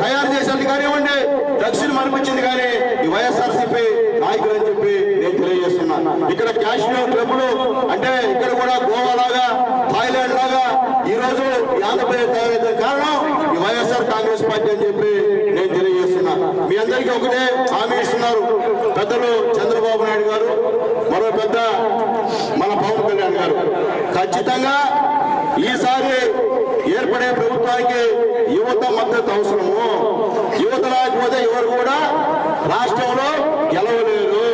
C: తయారు చేసేది కానివ్వండి, డ్రగ్స్ మనిపించింది కానీ ఈ వైఎస్ఆర్సీపీ నాయకులు అని చెప్పి నేను తెలియజేస్తున్నా. ఇక్కడ క్యాషియో క్లబ్లు అంటే ఇక్కడ కూడా గోవా లాగా థాయిలాండ్ లాగా ఈ రోజు ఆంధ్రప్రదేశ్ తయారైతే కారణం ఈ వైఎస్ఆర్ కాంగ్రెస్ పార్టీ అని చెప్పి నేను తెలియజేస్తున్నా. మీ అందరికీ ఒకటే హామీ ఇస్తున్నారు పెద్దలు చంద్రబాబు నాయుడు గారు, మరో పెద్ద మన పవన్ కళ్యాణ్ గారు. ఖచ్చితంగా ఈసారి ఏర్పడే ప్రభుత్వానికి యువత మద్దతు అవసరము. యువత లేకపోతే ఎవరు కూడా రాష్ట్రంలో గెలవలేరు.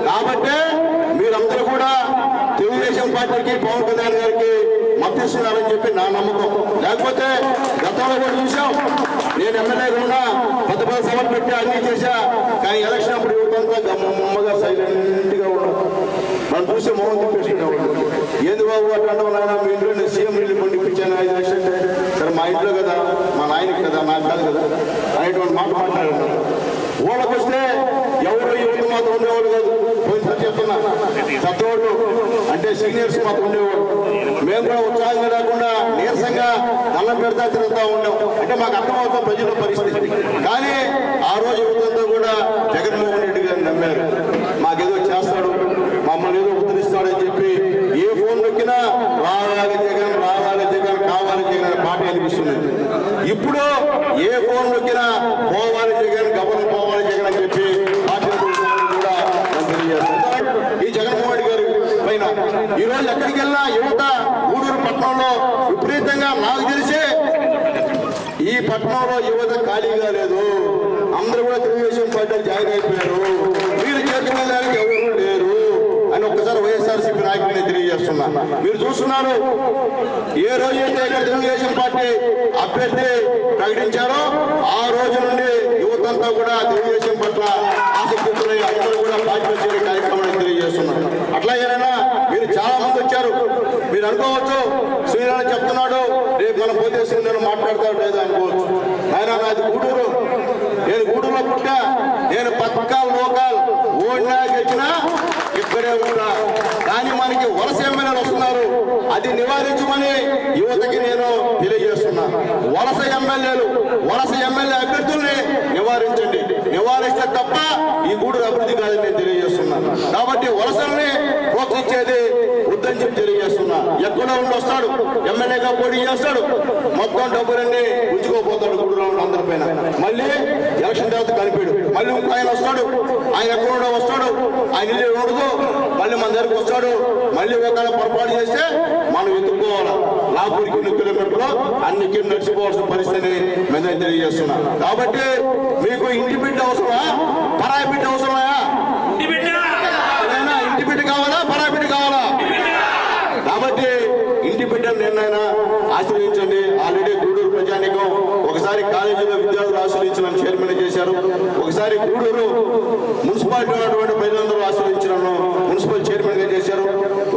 C: కాబట్టి మీరందరూ కూడా తెలుగుదేశం పార్టీకి పవన్ కళ్యాణ్ గారికి మద్దతిస్తున్నారని చెప్పి నా నమ్మకం. లేకపోతే గతంలో కూడా చూసాం, నేను ఎమ్మెల్యేగా ఉన్నా, పెద్ద సభలు పెట్టి అన్ని చేశా, కానీ ఎలక్షన్ అప్పుడు యువతంతా గమ్మగా సైలెంట్ గా ఉన్నాం. మనం చూసి మోహన్ తిప్పేసుకునేవాడు. ఏంది బాబు అట్లా నాయన మీ ఇంట్లో నేను సీఎం ఇల్లు పండిపించాను 5 లక్షలు, సరే మా ఇంట్లో కదా, మా నాయనకి కదా, నాకు కాదు కదా అనేటువంటి మాట మాట్లాడారు. ఓళ్ళకి వస్తే ఎవరు యువత మాత్రం ఉండేవాడు కాదు. పోయినసారి చెప్తున్నా, పెద్దవాళ్ళు అంటే సీనియర్స్ మాత్రం ఉండేవాడు. మేము కూడా ఉత్సాహంగా లేకుండా నీరసంగా దండం పెడతా తిరుగుతూ ఉన్నాం. అంటే మాకు అర్థమవుతాం ప్రజల పరిస్థితి. కానీ ఆ రోజు యువతంతా కూడా జగన్మోహన్ రెడ్డి గారిని నమ్మారు. మాకేదో చేస్తాడు, మమ్మల్ని ఏదో ఉద్ధరిస్తాడని చెప్పి ఏ ఫోన్ నొక్కినా రావాలి జగన్, రావాలి జగన్, కావాలి జగన్ అనే పాట అనిపిస్తుంది. ఇప్పుడు ఏ ఫోన్ నొక్కినా పోవాలి జగన్, గవర్నర్ పోవాలి జగన్ అని చెప్పి పార్టీ కూడా తెలియజేస్తారు. ఈ జగన్మోహన్ రెడ్డి గారు
E: యువత ఖాళీగా లేదు, అందరూ కూడా తెలుగుదేశం పార్టీలో జాయిన్ అయిపోయారు, మీరు చేతుకోవడానికి ఎవరు లేరు అని ఒక్కసారి వైఎస్ఆర్సీపీ నాయకుడిని తెలియజేస్తున్నా. మీరు చూస్తున్నారు, ఏ రోజైతే ఇక్కడ తెలుగుదేశం పార్టీ అభ్యర్థి ప్రకటించారో ఆ రోజు నుండి యువతంతా కూడా తెలుగుదేశం పట్ల ఆసక్తితులై అందరూ కూడా పార్టీలో చేరే కార్యక్రమాన్ని తెలియజేస్తున్నారు. అట్లాగేనైనా మీరు చాలా మంది వచ్చారు. మీరు అనుకోవచ్చు, శ్రీనారాయణ చెప్తున్నాడు రేపు మనం పోతే శ్రీనారాయణ మాట్లాడతాడు లేదా అనుకోవచ్చు. ఆయన నాది గూడూరు, నేను గూడూరులో పుట్టా, నేను పథకాలు లోకాలు ఓడినా గెలిచినా ఇక్కడే ఉంటా. కానీ మనకి వలస ఎమ్మెల్యేలు వస్తున్నారు, అది నివారించమని యువతకి నేను తెలియజేస్తున్నా. వలస ఎమ్మెల్యే అభ్యర్థుల్ని నివారించండి, నివారిస్తే తప్ప ఈ గూడూరు అభివృద్ధి కాదని నేను తెలియజేస్తున్నా. కాబట్టి వలసల్ని ప్రోత్సహించేది వద్దని చెప్పి తెలియజేస్తున్నా. ఎక్కడో ఉండి వస్తాడు, ఎమ్మెల్యేగా పోటీ చేస్తాడు, మొత్తం డబ్బులన్నీ ఉంచుకోపోతాడు గూడూరులో ఉన్న అందరిపైన. మళ్ళీ ఎలక్షన్ తర్వాత కనిపాడు, మళ్ళీ ఇంకో ఆయన వస్తాడు, ఆయన ఎక్కడో వస్తాడు, ఆయన ఇల్లు ఉండదు, మళ్ళీ మన దగ్గరకు వస్తాడు. మళ్ళీ ఒకవేళ పొరపాటు చేస్తే మనం ఎత్తుకోవాలి. లాపూర్కి 2 కిలోమీటర్లు అన్ని నడిచిపోవాల్సిన పరిస్థితిని మేము తెలియజేస్తున్నా. కాబట్టి మీకు ఇంటి బిడ్డ అవసరమా, పరాయి బిడ్డ అవసరమా? ఇంటి బిడ్డ కావాలా, పరాయి బిడ్డ కావాలా? కాబట్టి ఇంటి బిడ్డను నిన్నైనా ఆశ్రయించండి. ఆల్రెడీ గూడూరు ప్రజానికం ఒకసారి కాలేజీలో విద్యార్థులు ఆశ్రయించి నన్ను చైర్మన్ చేశారు, ఒకసారి గూడూరు మున్సిపాలిటీ ఉన్నటువంటి ప్రజలందరూ ఆశ్రయించి నన్ను మున్సిపల్ చైర్మన్ గా చేశారు,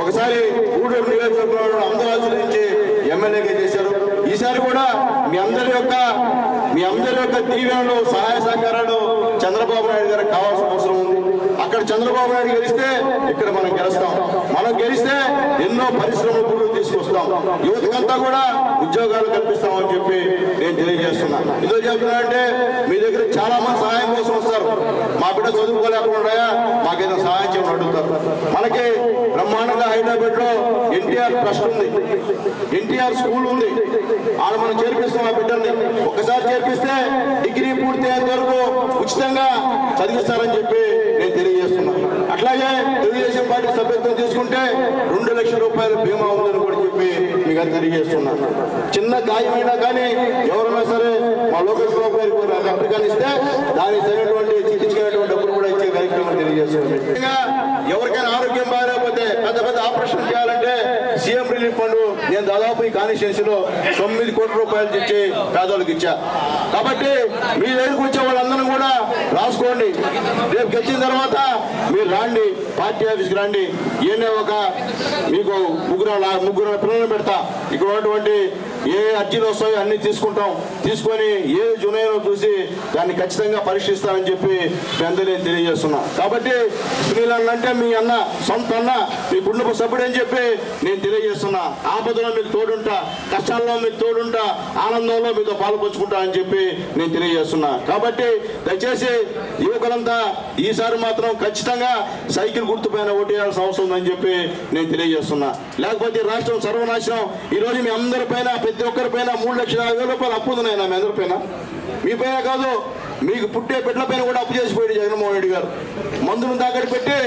E: ఒకసారి గూడూరు నియోజకవర్గంలో అందరూ ఆశ్రయించి ఎమ్మెల్యేగా చేశారు. ఈసారి కూడా మీ అందరి యొక్క దీవెనలు, సహాయ సహకారాలు చంద్రబాబు నాయుడు గారికి కావాల్సిన అవసరం ఉంది. అక్కడ చంద్రబాబు నాయుడు గెలిస్తే ఇక్కడ మనం గెలుస్తాం. మనం గెలిస్తే ఎన్నో పరిశ్రమలు కూడా తీసుకొస్తాం, యువతకంతా కూడా ఉద్యోగాలు కల్పిస్తామని చెప్పి నేను తెలియజేస్తున్నా. ఎందుకు చెప్తున్నా అంటే మీ దగ్గర చాలా మంది సహాయం కోసం వస్తారు. మా బిడ్డ చదువుకోలేకుండా మాకేదో సహాయం చేయమని అడుగుతారు. మనకి బ్రహ్మాండంగా హైదరాబాద్ లో ఎన్టీఆర్ ట్రస్ట్ ఉంది, ఎన్టీఆర్ స్కూల్ ఉంది, ఆడ మనం చేర్పిస్తాం. ఆ బిడ్డల్ని ఒక్కసారి చేర్పిస్తే డిగ్రీ పూర్తయ్యేంత వరకు ఉచితంగా చదివిస్తారని చెప్పి నేను తెలియజేస్తున్నాను. అట్లాగే తెలుగుదేశం పార్టీ సభ్యత్వం తీసుకుంటే 2 లక్షల రూపాయల బీమా ఉందని కూడా చెప్పి మీకు అది తెలియజేస్తున్నాను. చిన్న గాయమైనా కానీ ఎవరైనా సరే మా లోకేష్ బాబు గారికి అప్లికేషన్ ఇస్తే దానికి సరైనటువంటి చికిత్సకైనటువంటి డబ్బులు కూడా ఇచ్చే కార్యక్రమం తెలియజేస్తున్నాను. ఎవరికైనా ఆరోగ్యం బాగాలేకపోతే పెద్ద ఆపరేషన్ చేయాలంటే సీఎం రిలీఫ్ ఫండ్ నేను దాదాపు ఈ కాన్స్టిట్యున్సీలో 9 కోట్ల రూపాయలు ఇచ్చి పేదవాళ్ళకి ఇచ్చా. కాబట్టి మీ దగ్గరకు వచ్చే వాళ్ళందరూ కూడా రాసుకోండి. రేపు గెలిచిన తర్వాత మీరు రాండి, పార్టీ ఆఫీస్కి రండి. ఏనే మీకు ముగ్గురు పిల్లలు పెడతా. ఇక్కడ ఉన్నటువంటి ఏ అర్జీలు వస్తాయో అన్ని తీసుకొని ఏ జునైలో చూసి దాన్ని ఖచ్చితంగా పరీక్షిస్తానని చెప్పి మీ అందరూ తెలియజేస్తున్నా. కాబట్టి సునీల్ అన్న అంటే మీ అన్న, సొంత అన్న, మీ కుటుంబ సభ్యుడు అని చెప్పి నేను తెలియజేస్తున్నా. ఆపదలో మీకు తోడుంటా, కష్టాల్లో మీకు తోడుంటా, ఆనందంలో మీతో పాలుపంచుకుంటా అని చెప్పి నేను తెలియజేస్తున్నా. కాబట్టి దయచేసి యువకులంతా ఈసారి మాత్రం ఖచ్చితంగా సైకిల్ గుర్తుపైన ఓటేయాల్సిన అవసరం ఉందని చెప్పి నేను తెలియజేస్తున్నా. లేకపోతే రాష్ట్రం సర్వనాశనం. ఈరోజు మీ అందరిపైన, ప్రతి ఒక్కరిపైన 3,40,000 రూపాయలు అప్పు ఉంది నాయన. మీ అందరిపైన, మీ పైన కాదు, మీకు పుట్టే బిడ్డల పైన కూడా అప్పు చేసిపోయాడు జగన్మోహన్ రెడ్డి గారు. మందును తాకట్టు పెట్టి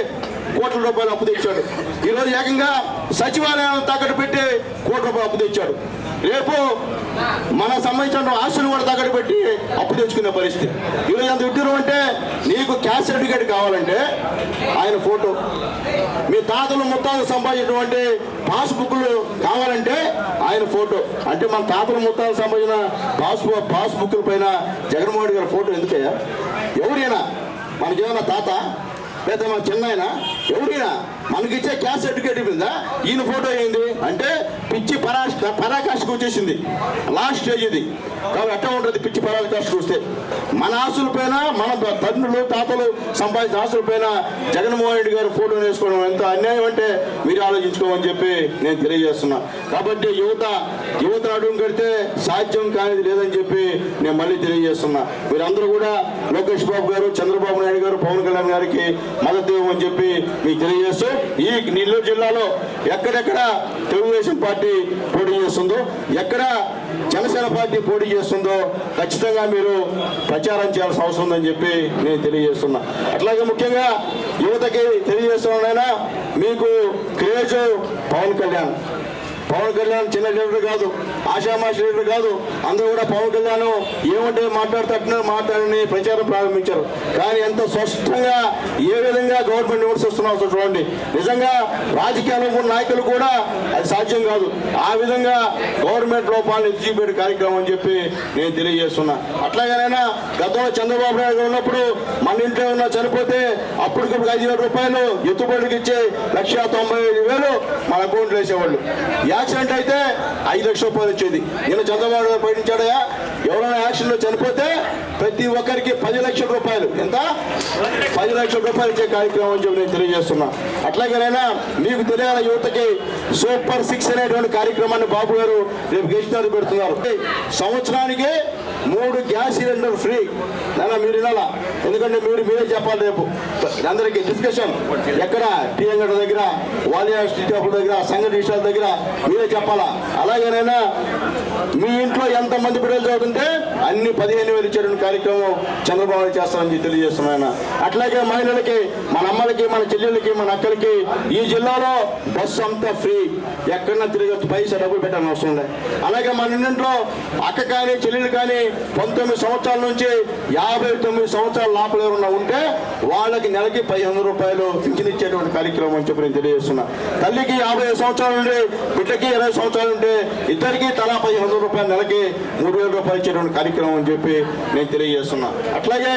E: కోట్ల రూపాయలు అప్పు తెచ్చాడు. ఈరోజు ఏకంగా సచివాలయాలను తాకట్టు పెట్టి కోట్ల రూపాయలు అప్పు తెచ్చాడు. రేపు మనకు సంబంధించిన ఆస్తులు కూడా తాకట్టు పెట్టి అప్పు తెచ్చుకునే పరిస్థితి. ఈరోజు ఎంత విడ్డూరం అంటే, నీకు క్యాస్ట్ సర్టిఫికేట్ కావాలంటే ఆయన ఫోటో, మీ తాతలు ముత్తాలు సంపాదించినటువంటి పాస్బుక్లు కావాలంటే ఆయన ఫోటో. అంటే మన తాతలు ముత్తాలు సంబంధించిన పాస్బుక్ల పైన జగన్మోహన్ రెడ్డి గారి ఫోటో ఎందుకయ్యా? ఎవరైనా మనకేమన్నా తాత లేదా మన చిన్నాయన ఎవరైనా మనకిచ్చే క్యాస్ట్ సర్టిఫికేట్ ఇవ్వందా? ఈయన ఫోటో ఏంది అంటే పిచ్చి పరాకాష్ఠకు వచ్చేసింది. లాస్ట్ స్టేజ్ ఇది. కాబట్టి అట్లా ఉంటుంది పిచ్చి పరాకాష్ఠకు వస్తే. మన ఆస్తుల పైన, మన తండ్రులు తాతలు సంపాదించిన ఆస్తుల పైన జగన్మోహన్ రెడ్డి గారు ఫోటో వేసుకోవడం ఎంత అన్యాయం అంటే మీరు ఆలోచించుకోమని చెప్పి నేను తెలియజేస్తున్నా. కాబట్టి యువత అడుగు కడితే సాధ్యం కానిది లేదని చెప్పి నేను మళ్ళీ తెలియజేస్తున్నా. మీరందరూ కూడా లోకేష్ బాబు గారు, చంద్రబాబు నాయుడు గారు, పవన్ కళ్యాణ్ గారికి మద్దతు ఇవ్వమని చెప్పి మీకు తెలియజేస్తూ, ఈ నెల్లూరు జిల్లాలో ఎక్కడెక్కడ తెలుగుదేశం పార్టీ పోటీ చేస్తుందో, ఎక్కడ జనసేన పార్టీ పోటీ చేస్తుందో ఖచ్చితంగా మీరు ప్రచారం చేయాల్సిన అవసరం ఉందని చెప్పి నేను తెలియజేస్తున్నా. అట్లాగే ముఖ్యంగా యువతకి తెలియజేస్తున్నా, మీకు క్రేజ్ పవన్ కళ్యాణ్. పవన్ కళ్యాణ్ చిన్న లీడర్ కాదు, ఆషామాషి లీడర్ కాదు. అందరూ కూడా పవన్ కళ్యాణ్ ఏమంటే మాట్లాడుతున్నారు మాట్లాడని ప్రచారం ప్రారంభించారు. కానీ ఎంత స్పష్టంగా ఏ విధంగా గవర్నమెంట్ విమర్శిస్తున్నారో చూడండి. నిజంగా రాజకీయాల్లో ఉన్న నాయకులు కూడా అది సాధ్యం కాదు. ఆ విధంగా గవర్నమెంట్ లోపాలను ఎత్తిపెట్టే కార్యక్రమం అని చెప్పి నేను తెలియజేస్తున్నా. అట్లాగైనా గతంలో చంద్రబాబు నాయుడు ఉన్నప్పుడు మన ఇంట్లో ఉన్న చనిపోతే అప్పటికప్పుడు 5,000 రూపాయలు ఎత్తుబడికి ఇచ్చి 1,95,000 మన అకౌంట్లో వేసేవాళ్ళు. యాక్సిడెంట్ అయితే 5 లక్షల రూపాయలు వచ్చేది. నేను చంద్రబాబు నాయుడు ప్రకటించాడయా, ఎవరైనా యాక్సిడెంట్లో చనిపోతే ప్రతి ఒక్కరికి 10 లక్షల రూపాయలు, ఎంత 10 లక్షల రూపాయలు ఇచ్చే కార్యక్రమం అని చెప్పి నేను తెలియజేస్తున్నా. అట్లాగైనా మీకు తెలియాల యువతకి సూపర్ 6 అనేటువంటి కార్యక్రమాన్ని బాబు గారు రేపు గెలిచినారు పెడుతున్నారు. సంవత్సరానికి 3 గ్యాస్ సిలిండర్ ఫ్రీ. నాన్న మీరు వినాలా, ఎందుకంటే మీరే చెప్పాలి రేపు అందరికీ డిస్కషన్. ఎక్కడ టీఎంగడ దగ్గర, వాలియా స్ట్రీట్ దగ్గర, సంగటి విషయాల దగ్గర మీరే చెప్పాలా. అలాగేనైనా మీ ఇంట్లో ఎంతమంది బిడ్డలు చదువుతుంటే అన్ని 15,000 ఇచ్చేటువంటి కార్యక్రమం చంద్రబాబు చేస్తారని తెలియజేస్తున్నాయన. అట్లాగే మహిళలకి, మన అమ్మలకి, మన చెల్లెళ్ళకి, మన అక్కలకి ఈ జిల్లాలో బస్సు అంతా ఫ్రీ. ఎక్కడన్నా తిరగచ్చు, పైసా డబ్బులు పెట్టాలని అవసరం లేదు. అలాగే మన ఇంట్లో అక్క కానీ చెల్లెలు కానీ 19 సంవత్సరాల నుంచి 59 సంవత్సరాల లోపల ఎవరన్నా ఉంటే వాళ్ళకి నెలకి 1,500 రూపాయలు పింఛన్ ఇచ్చేటువంటి కార్యక్రమం అని చెప్పి నేను తెలియజేస్తున్నా. తల్లికి 50 సంవత్సరాలు ఉంటే, బిడ్డకి 20 సంవత్సరాలు ఉంటే ఇద్దరికి తలా 1,500 రూపాయలు, నెలకి 3,000 రూపాయలు ఇచ్చేటువంటి కార్యక్రమం అని చెప్పి నేను తెలియజేస్తున్నా. అట్లాగే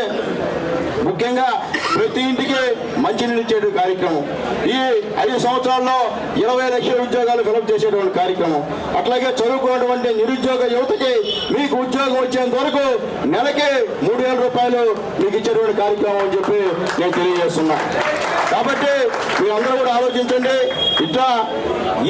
E: ముఖ్యంగా ప్రతి ఇంటికి మంచినీళ్ళు ఇచ్చేటువంటి కార్యక్రమం. ఈ 5 సంవత్సరాల్లో 20 లక్షల ఉద్యోగాలు ఫిలప్ చేసేటువంటి కార్యక్రమం. అట్లాగే చదువుకున్నటువంటి నిరుద్యోగ యువతకి మీకు ఉద్యోగం వచ్చేంత వరకు నెలకి 3,000 రూపాయలు మీకు ఇచ్చేటువంటి కార్యక్రమం అని చెప్పి నేను తెలియజేస్తున్నా. కాబట్టి మీరందరూ కూడా ఆలోచించండి. ఇట్లా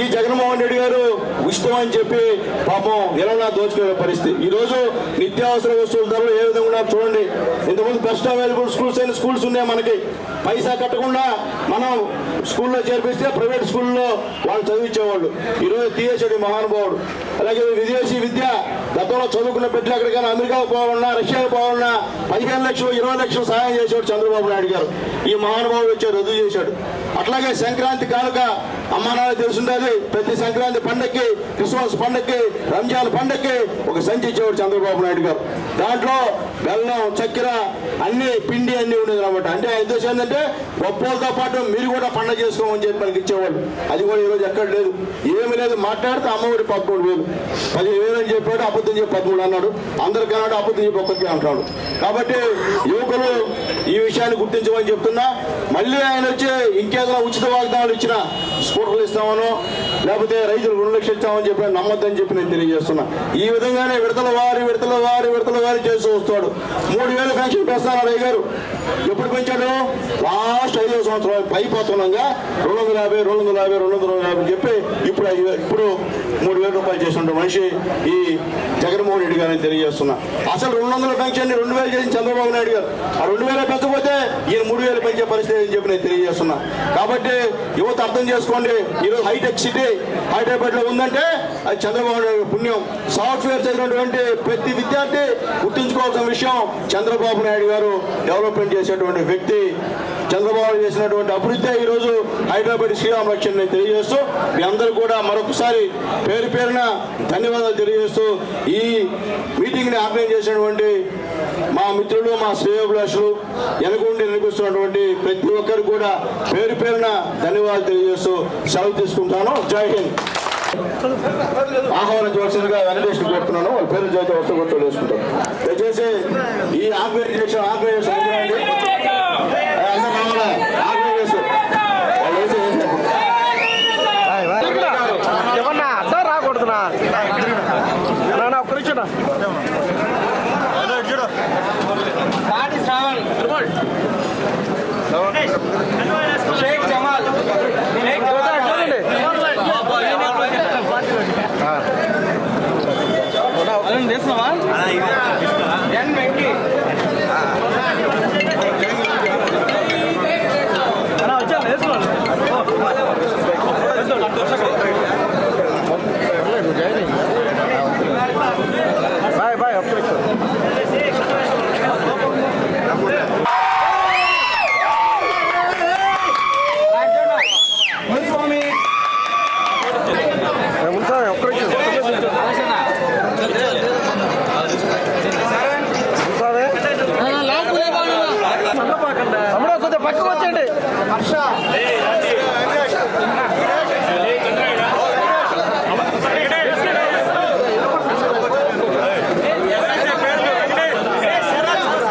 E: ఈ జగన్మోహన్ రెడ్డి గారు ఉచితం అని చెప్పి పాపం ఎలా దోచుకునే పరిస్థితి. ఈరోజు నిత్యావసర వస్తువుల ధరలు ఏ విధంగా ఉన్నారో చూడండి. ఇంతకుముందు బెస్ట్ అవైలబుల్ స్కూల్స్ అయిన స్కూల్స్ ఉన్నాయి మనకి. పైసా కట్టకుండా మనం స్కూల్లో చేర్పిస్తే ప్రైవేట్ స్కూల్లో వాళ్ళు చదివించేవాళ్ళు. ఈరోజు తీసేసాడు మహానుభావుడు. అలాగే విదేశీ విద్య, గతంలో చదువుకున్న బిడ్డలు ఎక్కడికైనా అమెరికాకు పోవాలన్నా, రష్యాకు పోవాలన్నా 15 లక్షలు 20 లక్షలు సహాయం చేసేవాడు చంద్రబాబు నాయుడు గారు. ఈ మహానుభావుడు వచ్చి రద్దు చేశాడు. అట్లాగే సంక్రాంతి కానుక అమ్మా నాన్న తెలుసుండాలి. ప్రతి సంక్రాంతి పండగకి, క్రిస్మస్ పండగకి, రంజాన్ పండగకి ఒక సంచి ఇచ్చేవాడు చంద్రబాబు నాయుడు గారు. దాంట్లో బెల్లం, చక్కెర, అన్ని పిండి అన్ని ఉండేది అనమాట. అంటే ఆ ఉద్దేశం ఏంటంటే గొప్పలతో పాటు మీరు కూడా పండగ చేసుకోమని చెప్పి మనకి ఇచ్చేవాళ్ళు. అది కూడా ఈరోజు ఎక్కడ లేదు, ఏమి లేదు. మాట్లాడితే అమ్మఒడి 13,000, 10,000 అని చెప్పాడు, అబద్ధం చెప్పి 13 అన్నాడు. అందరికన్నాడు, అబద్ధం చెప్పి ఒక్కరికి అంటాడు. కాబట్టి యువకులు ఈ విషయాన్ని గుర్తించమని చెప్తున్నా. మళ్ళీ ఆయన వచ్చి ఇంకేదైనా ఉచిత వాగ్దానాలు ఇచ్చినా, స్కూటర్లు ఇస్తామనో లేకపోతే రైతులు 2 లక్షలు ఇస్తామని చెప్పి నమ్మొద్దని చెప్పి నేను తెలియజేస్తున్నా. ఈ విధంగానే విడతల వారి చేస్తూ వస్తాడు. 3,000 పెన్షన్ పెంచుతారు అయ్య గారు. ఎప్పుడు పెంచాడు? లాస్ట్ 5వ సంవత్సరం పైపోతున్నాగా 250 చెప్పి ఇప్పుడు 3,000 రూపాయలు చేసిన మనిషి ఈ జగన్మోహన్ రెడ్డి గారిని తెలియజేస్తున్నా. అసలు 200 పెన్షన్ 2,000 చేసిన చంద్రబాబు నాయుడు గారు. ఆ 2,000 పెంచకపోతే ఈయన 3,000 పెంచే పరిస్థితి అని చెప్పి నేను తెలియజేస్తున్నా. కాబట్టి యువత అర్థం చేసుకోండి. ఈరోజు హైటెక్ సిటీ హైదరాబాద్ లో ఉందంటే అది చంద్రబాబు నాయుడు పుణ్యం. సాఫ్ట్వేర్ చదివినటువంటి ప్రతి విద్యార్థి గుర్తుంచుకోవాల్సిన విషయం, చంద్రబాబు నాయుడు గారు డెవలప్మెంట్ చేసేటువంటి వ్యక్తి. చంద్రబాబు చేసినటువంటి అభివృద్ధి ఈరోజు హైదరాబాద్ శ్రీరామ లక్ష్యం తెలియజేస్తూ మీ అందరూ కూడా మరొకసారి పేరు పేరున ధన్యవాదాలు తెలియజేస్తూ ఈ మీటింగ్ని ఆర్గనైజ్ చేసినటువంటి మా మిత్రులు, మా శ్రేయోభిలాషులు, వెనకుండి నిర్మిస్తున్నటువంటి ప్రతి ఒక్కరు కూడా పేరు పేరున ధన్యవాదాలు తెలియజేస్తూ సెలవు తీసుకుంటాను. జై హింద్. ఆహ్వానం చేయవలసిందిగా వెంకటేష్ కోరుతున్నాను. వాళ్ళ పేరు చేత వస్తూ కొట్టు వేసుకుంటాం. దయచేసి ఈ ఆర్గనైజేషన్
B: ఏమన్నా అడ్డా రాకూడదునా ఒక్క నిమిషం. షేక్ జమాల్ చేస్తున్నావా? వచ్చా వేసుకోండి. Bye bye. ఒక్క నిమిషం. తమ్ముడు కొద్దిగా పక్కకు వచ్చేయండి.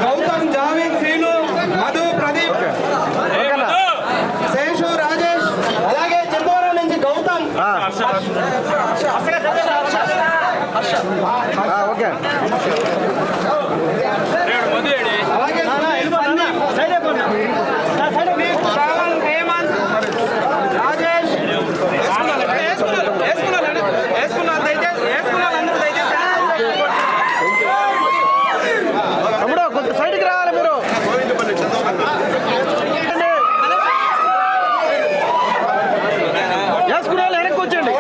C: గౌతమ్, జావేద్, శ్రీను, మధు, ప్రదీప్, శేషు, రాజేష్, అలాగే చంద్రవరం నుంచి గౌతమ్,
B: ఓకే
C: అలాగే శ్రావణ్, హేమంత్, రాజేష్,
B: తమ్ముడు కొంచెం సైడ్కి రావాలి మీరు. వేసుకునే వాళ్ళు వెనక్కి వచ్చేయండి.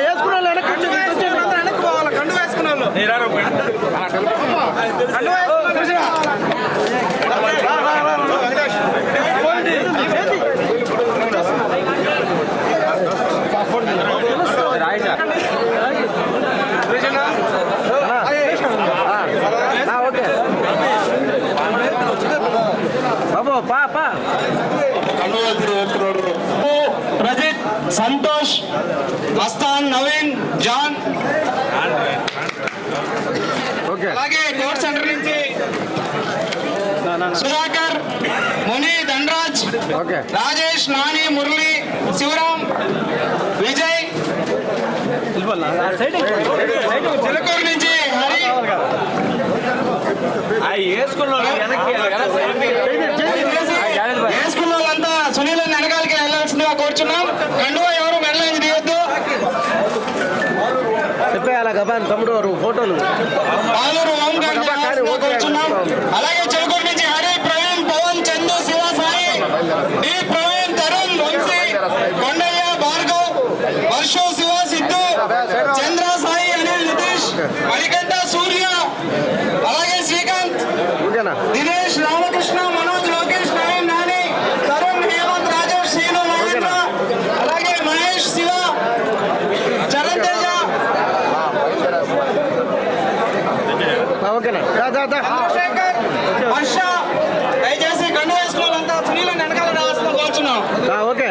B: వేసుకునే వాళ్ళు వెనక్కి వచ్చేయండి.
C: వెనక్కి పోవాలి. కండు వేసుకున్న వాళ్ళు
B: ఓకే బాబు పా
F: ప్రజిత్, సంతోష్, మస్తాన్, నవీన్, జాన్,
B: ఓకే
F: అలాగే కోర్ సెంటర్ నుంచి సుధాకర్, ముని, ధనరాజ్,
B: ఓకే
F: రాజేష్, నాని, మురళి, శివరాం, విజయ్, చిలకూరు నుంచి హరి,
B: వేసుకున్న
F: వేసుకున్న వాళ్ళంతా సునీల్ వెనకాలకి వెళ్ళాల్సిందిగా కోరుచున్నాం. కండువా ఎవరు మెడలోంచి దిగొద్దు.
B: చెప్పేయాల గబాన్ తమ్ముడు ఫోటోలు.
F: పాలూరు ఓం గారిని రావాల్సిందిగా కోరుచున్నాం. అలాగే చిలకూరు నుంచి హరి, ప్రవీణ్, పవన్, చందు, శివ, సాయి, డి ప్రవీణ్, తరుణ్, వంశీ, కొండయ్య, భార్గవ్, వర్షు, శివ, సిద్ధు, చంద్ర, సాయి, అనిల్, నితీష్, మణికంఠ, సూర్య, అలాగే శ్రీకాంత్,
B: ఓకేనా
F: దినేష్, రామకృష్ణ, మనోజ్, లోకేష్, నవీన్, నాని, తరుణ్, హేమంత్, రాజేష్, శ్రీను, నరేంద్ర, అలాగే మహేష్, శివ, చరణ్ తేజ,
B: ఓకేనా
F: చంద్రశేఖర్, హర్ష. దయచేసి కండు వేసుకున్న వాళ్ళంతా సునీల్ వెనకాల రావాల్సిందిగా కోరుచున్నాం.
B: ఓకే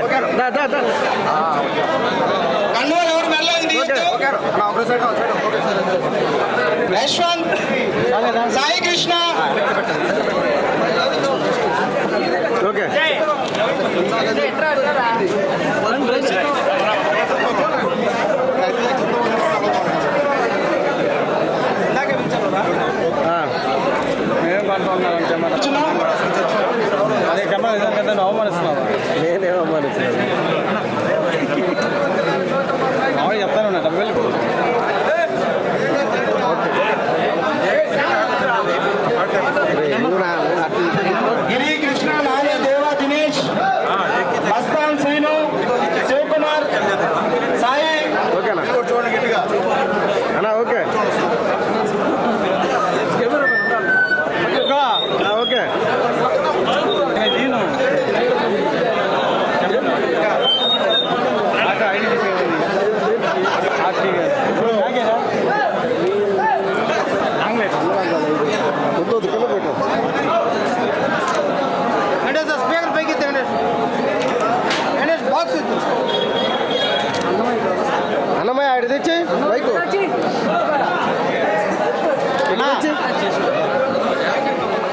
F: కండువాలు ఎవరు మెల్లగా దిగొద్దు. యశ్వంత్, సాయి కృష్ణ,
B: ఓకే
C: అదే కెమెరా నిజంగా అవమానిస్తున్నావా?
B: నేనేమో అమ్మానిస్తున్నాను.
C: చెప్తాను డబ్బు వెళ్ళి గిరి, కృష్ణ, నాని, దేవ, దినేష్, మస్తాన్, శ్రీను, శివకుమార్, సాయి.
B: ఓకేనా అన్నా ఓకే ఓకే
C: స్పీకర్ పైకి బాక్స్
B: అన్నమయ్య ఆడి తెచ్చి బైకు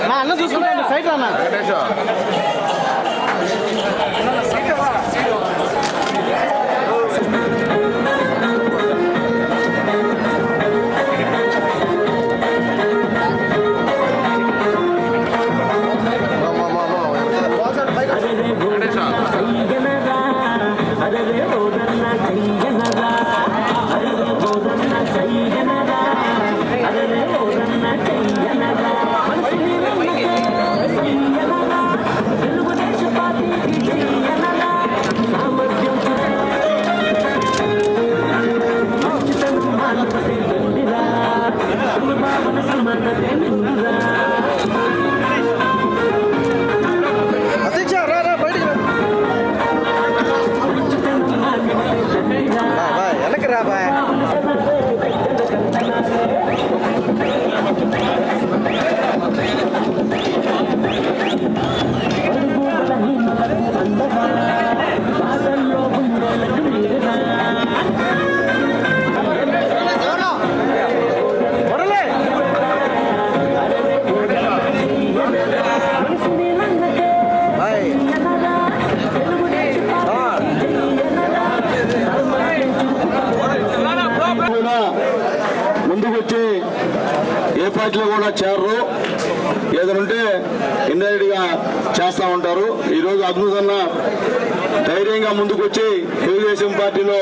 C: నా అన్న చూసుకుంటాను సైట్ అన్న
B: అధ్యక్ష రా రా బయటికి రా బాయ్ వెనక్కి రా బాయ్
E: పార్టీలో కూడా చేరరు, ఏదైనా ఇండైరెక్ట్గా చేస్తూ ఉంటారు. ఈరోజు అద్భుతంగా ధైర్యంగా ముందుకు వచ్చి తెలుగుదేశం పార్టీలో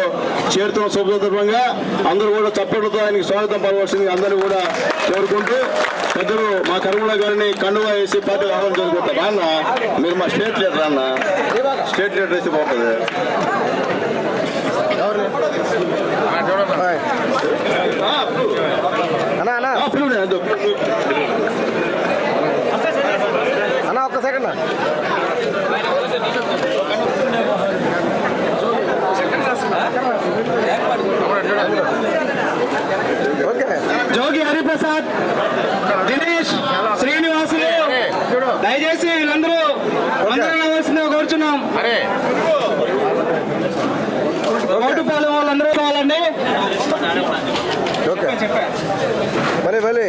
E: చేరుతున్న శుభసందర్భంగా అందరూ కూడా చప్పట్లతో ఆయనకి స్వాగతం పలవలసింది అందరూ కూడా కోరుకుంటూ, పెద్దలు మా కరుమల గారిని కండువా వేసి పార్టీ రావడం జరుగుతుంది. అన్న మీరు మా స్టేట్ లీడర్ అన్న, స్టేట్ లీడర్ వేసి బాగుంటుంది.
B: అన్నా ఒక్క సెకండ్ ఓకే.
C: జోగి హరిప్రసాద్, దినేష్, శ్రీనివాసులు దయచేసి వీళ్ళందరూ రావాల్సిందిగా కోరుచున్నాం. ఓటుపాలెం వాళ్ళందరూ కావాలండి.
B: ఓకే భలే భలే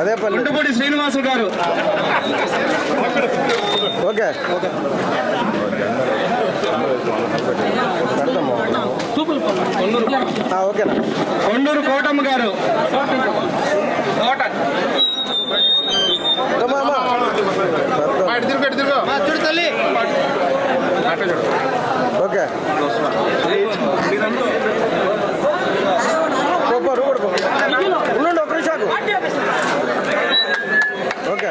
B: అదే పని.
C: గుంటుపూడి శ్రీనివాసులు గారు.
B: ఓకే ఓకేనా.
C: కొండూరు కోటమ్మ గారు.
B: ఓకే ఉండండి ఒక నిమిషాలు. ఓకే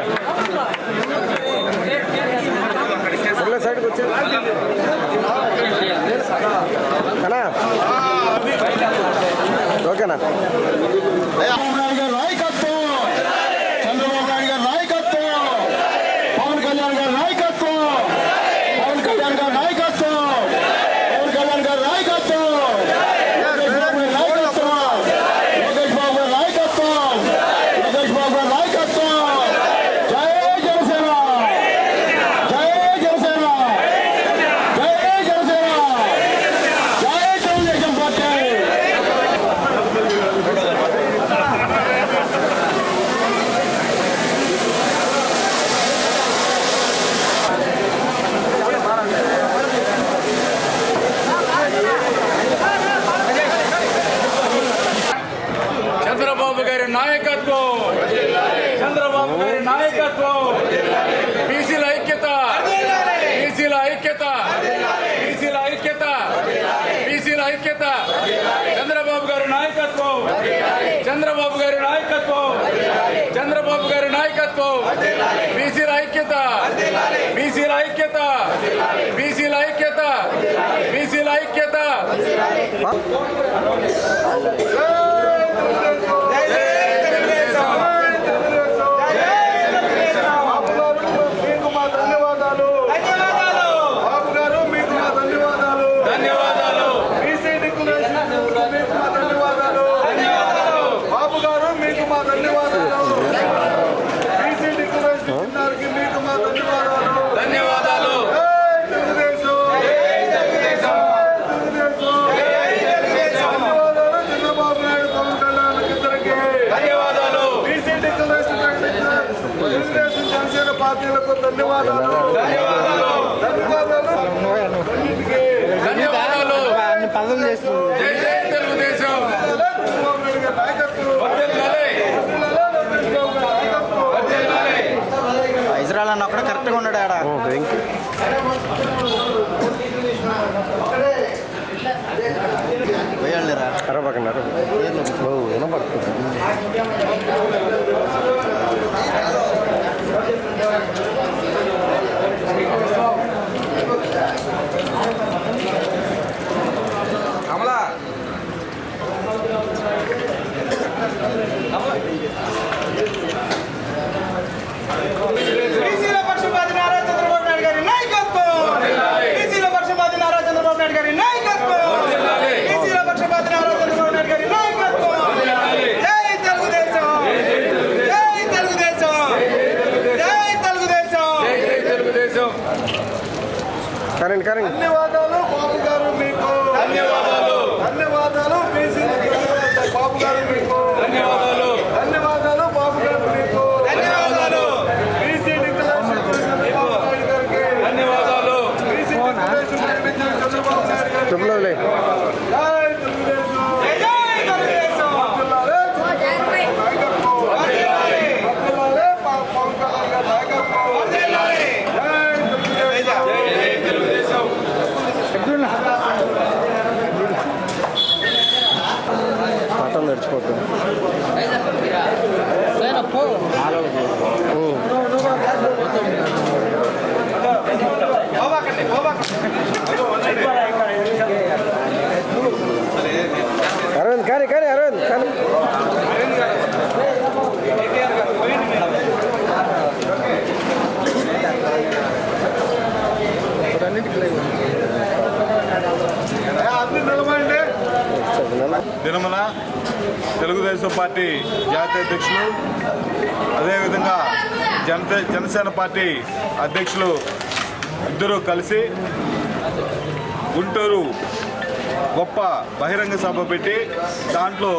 B: సైడ్కి వచ్చి అన్నా ఓకేనా.
E: నాయకత్వం, చంద్రబాబు నాయుడు గారి నాయకత్వం, పవన్ కళ్యాణ్ గారి నాయకత్వం, పవన్ కళ్యాణ్ గారి నాయకత్వం, పవన్ కళ్యాణ్ గారి నాయకత్వం, లోకేష్ బాబు గారి నాయకత్వం, లోకేష్ బాబు గారి నాయకత్వం. జై జనసేన, జై జనసేన, జై జనసేన, జై తెలుగుదేశం పార్టీ.
F: చంద్రబాబు గారి నాయకత్వం, చంద్రబాబు గారి నాయకత్వం, బీసీల ఐక్యత, బీసీల ఐక్యత, బీసీల ఐక్యత, బీసీల ఐక్యత. చంద్రబాబు గారి నాయకత్వం, చంద్రబాబు గారి నాయకత్వం, చంద్రబాబు గారి నాయకత్వం, బీసీల ఐక్యత, బీసీల ఐక్యత, బీసీల ఐక్యత, బీసీల ఐక్యత.
D: పార్టీలకు ధన్యవాదాలు, ధన్యవాదాలు,
F: ధన్యవాదాలు. జై జై తెలుగుదేశం.
B: ఇజ్రాయల్ అన్న అక్కడ కరెక్ట్గా ఉన్నాడు ఆడ. అరవకన్నారు వినపడుతుంది.
C: కమలా బీసీల పక్షపాతి నారా చంద్రబాబు నాయుడు గారి నాయకత్వం, బీసీల పక్షపాతి నారా చంద్రబాబు నాయుడు గారి నాయకత్వం, బీసీల పక్షపాతి నారా చంద్రబాబు నాయుడు గారి నాయకత్వం. జై తెలుగుదేశం.
B: అరవింద్ కానీ అరవింద్ కానీ
G: దినమున తెలుగుదేశం పార్టీ జాతీయ అధ్యక్షులు అదేవిధంగా జనసేన పార్టీ అధ్యక్షులు ఇద్దరూ కలిసి గుంటూరు గొప్ప బహిరంగ సభ పెట్టి దాంట్లో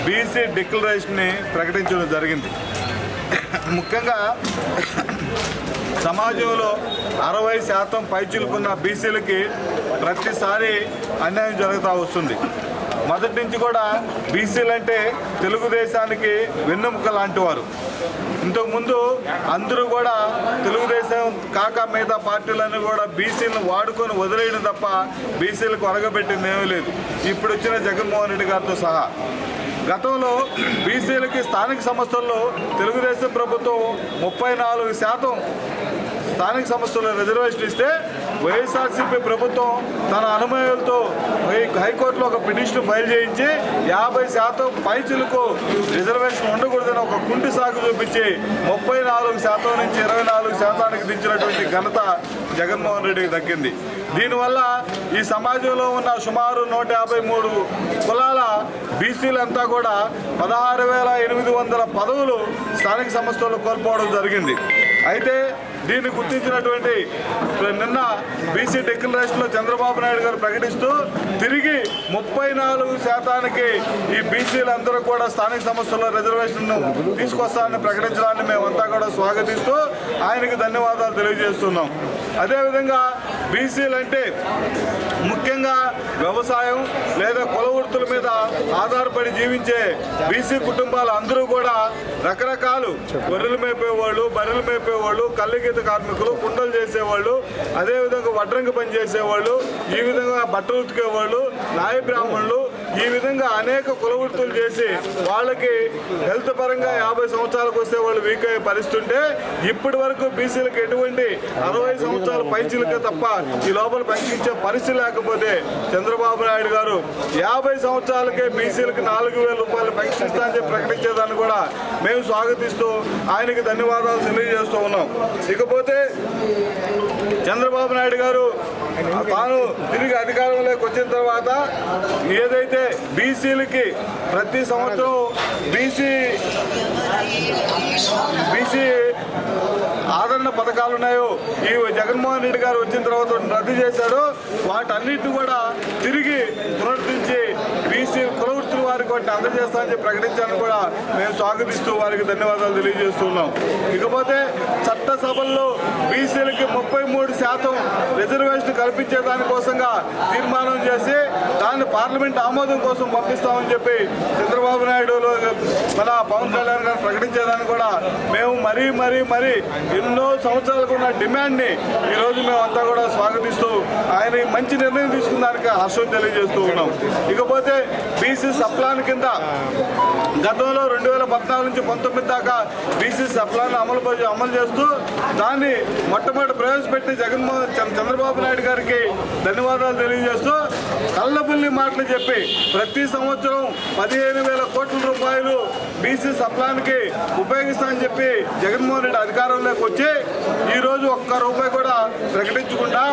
G: బీసీ డిక్లరేషన్ని ప్రకటించడం జరిగింది. ముఖ్యంగా సమాజంలో 60% పైచిలుకున్న బీసీలకి ప్రతిసారి అన్యాయం జరుగుతూ వస్తుంది. మొదటి నుంచి కూడా బీసీలు అంటే తెలుగుదేశానికి వెన్నెముక లాంటి వారు. ఇంతకుముందు అందరూ కూడా తెలుగుదేశం కాక మిగతా పార్టీలన్నీ కూడా బీసీలను వాడుకొని వదిలేయడం తప్ప బీసీలకు ఒరగబెట్టింది ఏమీ లేదు, ఇప్పుడు వచ్చిన జగన్మోహన్ రెడ్డి గారితో సహా. గతంలో బీసీలకి స్థానిక సంస్థల్లో తెలుగుదేశం ప్రభుత్వం 34% స్థానిక సంస్థల్లో రిజర్వేషన్ ఇస్తే వైఎస్ఆర్సీపీ ప్రభుత్వం తన అనుమతులతో హైకోర్టులో ఒక పిటిషన్ ఫైల్ చేయించి 50% పైచిలకు రిజర్వేషన్ ఉండకూడదని ఒక కుంటి సాగు చూపించి 34% నుంచి 24% దించినటువంటి ఘనత జగన్మోహన్ రెడ్డికి దక్కింది. దీనివల్ల ఈ సమాజంలో ఉన్న సుమారు 153 కులాల బీసీలంతా కూడా 16,800 పదవులు స్థానిక సంస్థల్లో కోల్పోవడం జరిగింది. అయితే దీన్ని గుర్తించినటువంటి నిన్న బీసీ డిక్లరేషన్లో చంద్రబాబు నాయుడు గారు ప్రకటిస్తూ తిరిగి 34% ఈ బీసీలందరూ కూడా స్థానిక సంస్థల్లో రిజర్వేషన్ను తీసుకొస్తామని ప్రకటించడాన్ని మేమంతా కూడా స్వాగతిస్తూ ఆయనకి ధన్యవాదాలు తెలియజేస్తున్నాం. అదేవిధంగా బీసీలు అంటే ముఖ్యంగా వ్యవసాయం లేదా కుల వృత్తుల మీద ఆధారపడి జీవించే బీసీ కుటుంబాలు అందరూ కూడా రకరకాలు గొర్రెలు మేపేవాళ్ళు, బర్రెలు మేపేవాళ్ళు, కళ్ళగీత కార్మికులు, కుండలు చేసేవాళ్ళు, అదేవిధంగా వడ్రంగి పని చేసేవాళ్ళు, ఈ విధంగా బట్టలు ఉతికేవాళ్ళు, నాయ బ్రాహ్మణులు, ఈ విధంగా అనేక కుల వృత్తులు చేసి వాళ్ళకి హెల్త్ పరంగా 50 సంవత్సరాలకు వస్తే వాళ్ళు వీక్ అయ్యే పరిస్థితి ఉంటే ఇప్పటి వరకు బీసీలకు ఎటువంటి 60 సంవత్సరాల పైచిలకే తప్ప ఈ లోపల పెంచే పరిస్థితి లేకపోతే చంద్రబాబు నాయుడు గారు 50 సంవత్సరాలకే బీసీలకు 4,000 రూపాయలు పెన్షన్ ఇస్తానని చెప్పి ప్రకటించేదాన్ని కూడా మేము స్వాగతిస్తూ ఆయనకి ధన్యవాదాలు తెలియజేస్తూ ఉన్నాం. ఇకపోతే చంద్రబాబు నాయుడు గారు తాను తిరిగి అధికారంలోకి వచ్చిన తర్వాత ఏదైతే బీసీలకి ప్రతి సంవత్సరం బీసీ ఆదరణ పథకాలు ఉన్నాయో ఈ జగన్మోహన్ రెడ్డి గారు వచ్చిన తర్వాత రద్దు చేశాడో వాటన్నిటిని కూడా తిరిగి పునరుద్ధరించి బీసీ కుల వృత్తుల వారికి వాటిని అందజేస్తామని చెప్పి ప్రకటించాలని కూడా మేము స్వాగతిస్తూ వారికి ధన్యవాదాలు తెలియజేస్తున్నాం. ఇకపోతే చట్టసభల్లో బీసీలకి 33% రిజర్వేషన్ కల్పించే దానికోసంగా తీర్మానం చేసి దాన్ని పార్లమెంట్ ఆమోదం కోసం పంపిస్తామని చెప్పి చంద్రబాబు నాయుడు మన పవన్ కళ్యాణ్ గారు ప్రకటించేదాన్ని కూడా మేము మరీ ఎన్నో సంవత్సరాలకు ఉన్న డిమాండ్ని ఈరోజు మేమంతా కూడా స్వాగతిస్తూ ఆయన మంచి నిర్ణయం తీసుకున్న దానికి హర్షం తెలియజేస్తూ ఉన్నాం. ఇకపోతే బీసీ సప్లాన్ కింద గతంలో 2014 నుంచి 19 దాకా బీసీ సప్లాన్ అమలు చేస్తూ దాన్ని మొట్టమొదటి ప్రవేశపెట్టి చంద్రబాబు నాయుడు గారికి ధన్యవాదాలు తెలియజేస్తూ కళ్ళబుల్లి మాటలు చెప్పి ప్రతి సంవత్సరం 15,000 కోట్ల రూపాయలు బీసీ సప్లాన్కి ఉపయోగిస్తామని చెప్పి జగన్మోహన్ రెడ్డి అధికారంలోకి వచ్చి ఈరోజు ఒక్క రూపాయి కూడా ప్రకటించకుండా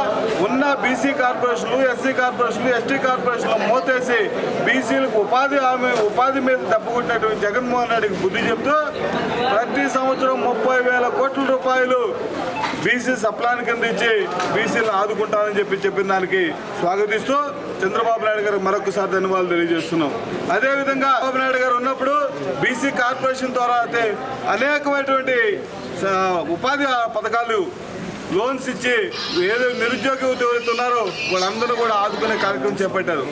G: ఉన్న బీసీ కార్పొరేషన్లు, ఎస్సీ కార్పొరేషన్లు, ఎస్టీ కార్పొరేషన్లు మోతేసి బీసీలకు ఉపాధి మీద దెబ్బకొట్టినటువంటి జగన్మోహన్ రెడ్డికి బుద్ధి చెప్తూ ప్రతి సంవత్సరం 30,000 కోట్ల రూపాయలు బీసీ సప్లాన్ కింద ఇచ్చి బీసీలను ఆదుకుంటామని చెప్పిన దానికి స్వాగతిస్తూ చంద్రబాబు నాయుడు గారికి మరొకసారి ధన్యవాదాలు తెలియజేస్తున్నాం. అదేవిధంగా చంద్రబాబు నాయుడు గారు ఉన్నప్పుడు బీసీ కార్పొరేషన్ ద్వారా అయితే అనేకమైనటువంటి ఉపాధి పథకాలు లోన్స్ ఇచ్చి ఏదో నిరుద్యోగ ఎవరైతే ఉన్నారో వాళ్ళందరూ కూడా ఆదుకునే కార్యక్రమం చేపట్టారు.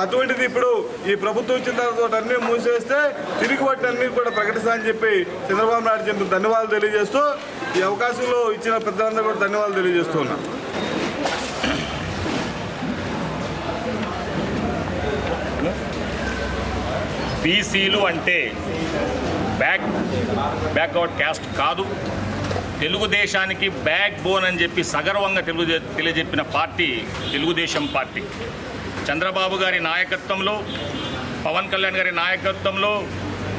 G: అటువంటిది ఇప్పుడు ఈ ప్రభుత్వం వచ్చిన తర్వాత అన్నీ మూసివేస్తే తిరిగి వాటిని అన్ని కూడా ప్రకటిస్తామని చెప్పి చంద్రబాబు నాయుడు చెప్పి ధన్యవాదాలు తెలియజేస్తూ ఈ అవకాశంలో ఇచ్చిన పెద్దలందరూ కూడా ధన్యవాదాలు తెలియజేస్తూ ఉన్నా.
F: బీసీలు అంటే బ్యాక్వర్డ్ క్యాస్ట్ కాదు. తెలుగుదేశానికి బ్యాక్ బోన్ అని చెప్పి సగర్వంగా తెలియజెప్పిన పార్టీ తెలుగుదేశం పార్టీ. చంద్రబాబు గారి నాయకత్వంలో, పవన్ కళ్యాణ్ గారి నాయకత్వంలో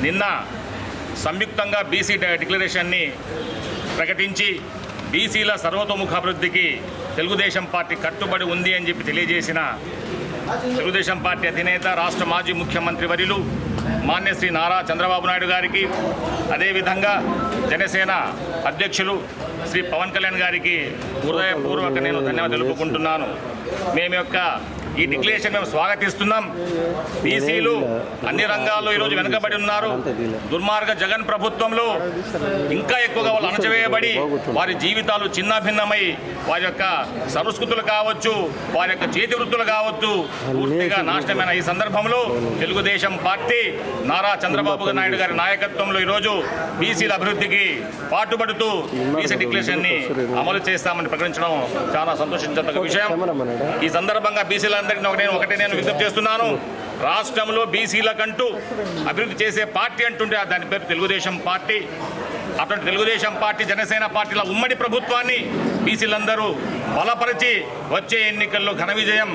F: నిన్న సంయుక్తంగా బీసీ డిక్లరేషన్ని ప్రకటించి బీసీల సర్వతోముఖాభివృద్ధికి తెలుగుదేశం పార్టీ కట్టుబడి ఉంది అని చెప్పి తెలియజేసిన తెలుగుదేశం పార్టీ అధినేత, రాష్ట్ర మాజీ ముఖ్యమంత్రి వర్యులు మాన్యశ్రీ నారా చంద్రబాబు నాయుడు గారికి, అదేవిధంగా జనసేన అధ్యక్షులు శ్రీ పవన్ కళ్యాణ్ గారికి హృదయపూర్వక నేను ధన్యవాదాలు తెలుపుకుంటున్నాను. మేము యొక్క ఈ డిక్లరేషన్ మేము స్వాగతిస్తున్నాం. బీసీలు అన్ని రంగాల్లో ఈరోజు వెనుకబడి ఉన్నారు. దుర్మార్గ జగన్ ప్రభుత్వంలో ఇంకా ఎక్కువగా వాళ్ళు అణచివేయబడి వారి జీవితాలు చిన్నాభిన్నమై వారి యొక్క సంస్కృతులు కావచ్చు, వారి యొక్క చేతి వృత్తులు కావచ్చు పూర్తిగా నాశనమైన ఈ సందర్భంలో తెలుగుదేశం పార్టీ నారా చంద్రబాబు నాయుడు గారి నాయకత్వంలో ఈరోజు బీసీల అభివృద్ధికి పాటుపడుతూ బీసీ డిక్లరేషన్ని అమలు చేస్తామని ప్రకటించడం చాలా సంతోషించదగ్గ విషయం. ఈ సందర్భంగా బీసీలందరికీ ఒకటే నేను విజ్ఞప్తి చేస్తున్నాను. రాష్ట్రంలో బీసీలకంటూ అభివృద్ధి చేసే పార్టీ అంటుంటే దాని పేరు తెలుగుదేశం పార్టీ. అటువంటి తెలుగుదేశం పార్టీ, జనసేన పార్టీల ఉమ్మడి ప్రభుత్వాన్ని బీసీలందరూ బలపరిచి వచ్చే ఎన్నికల్లో ఘన విజయం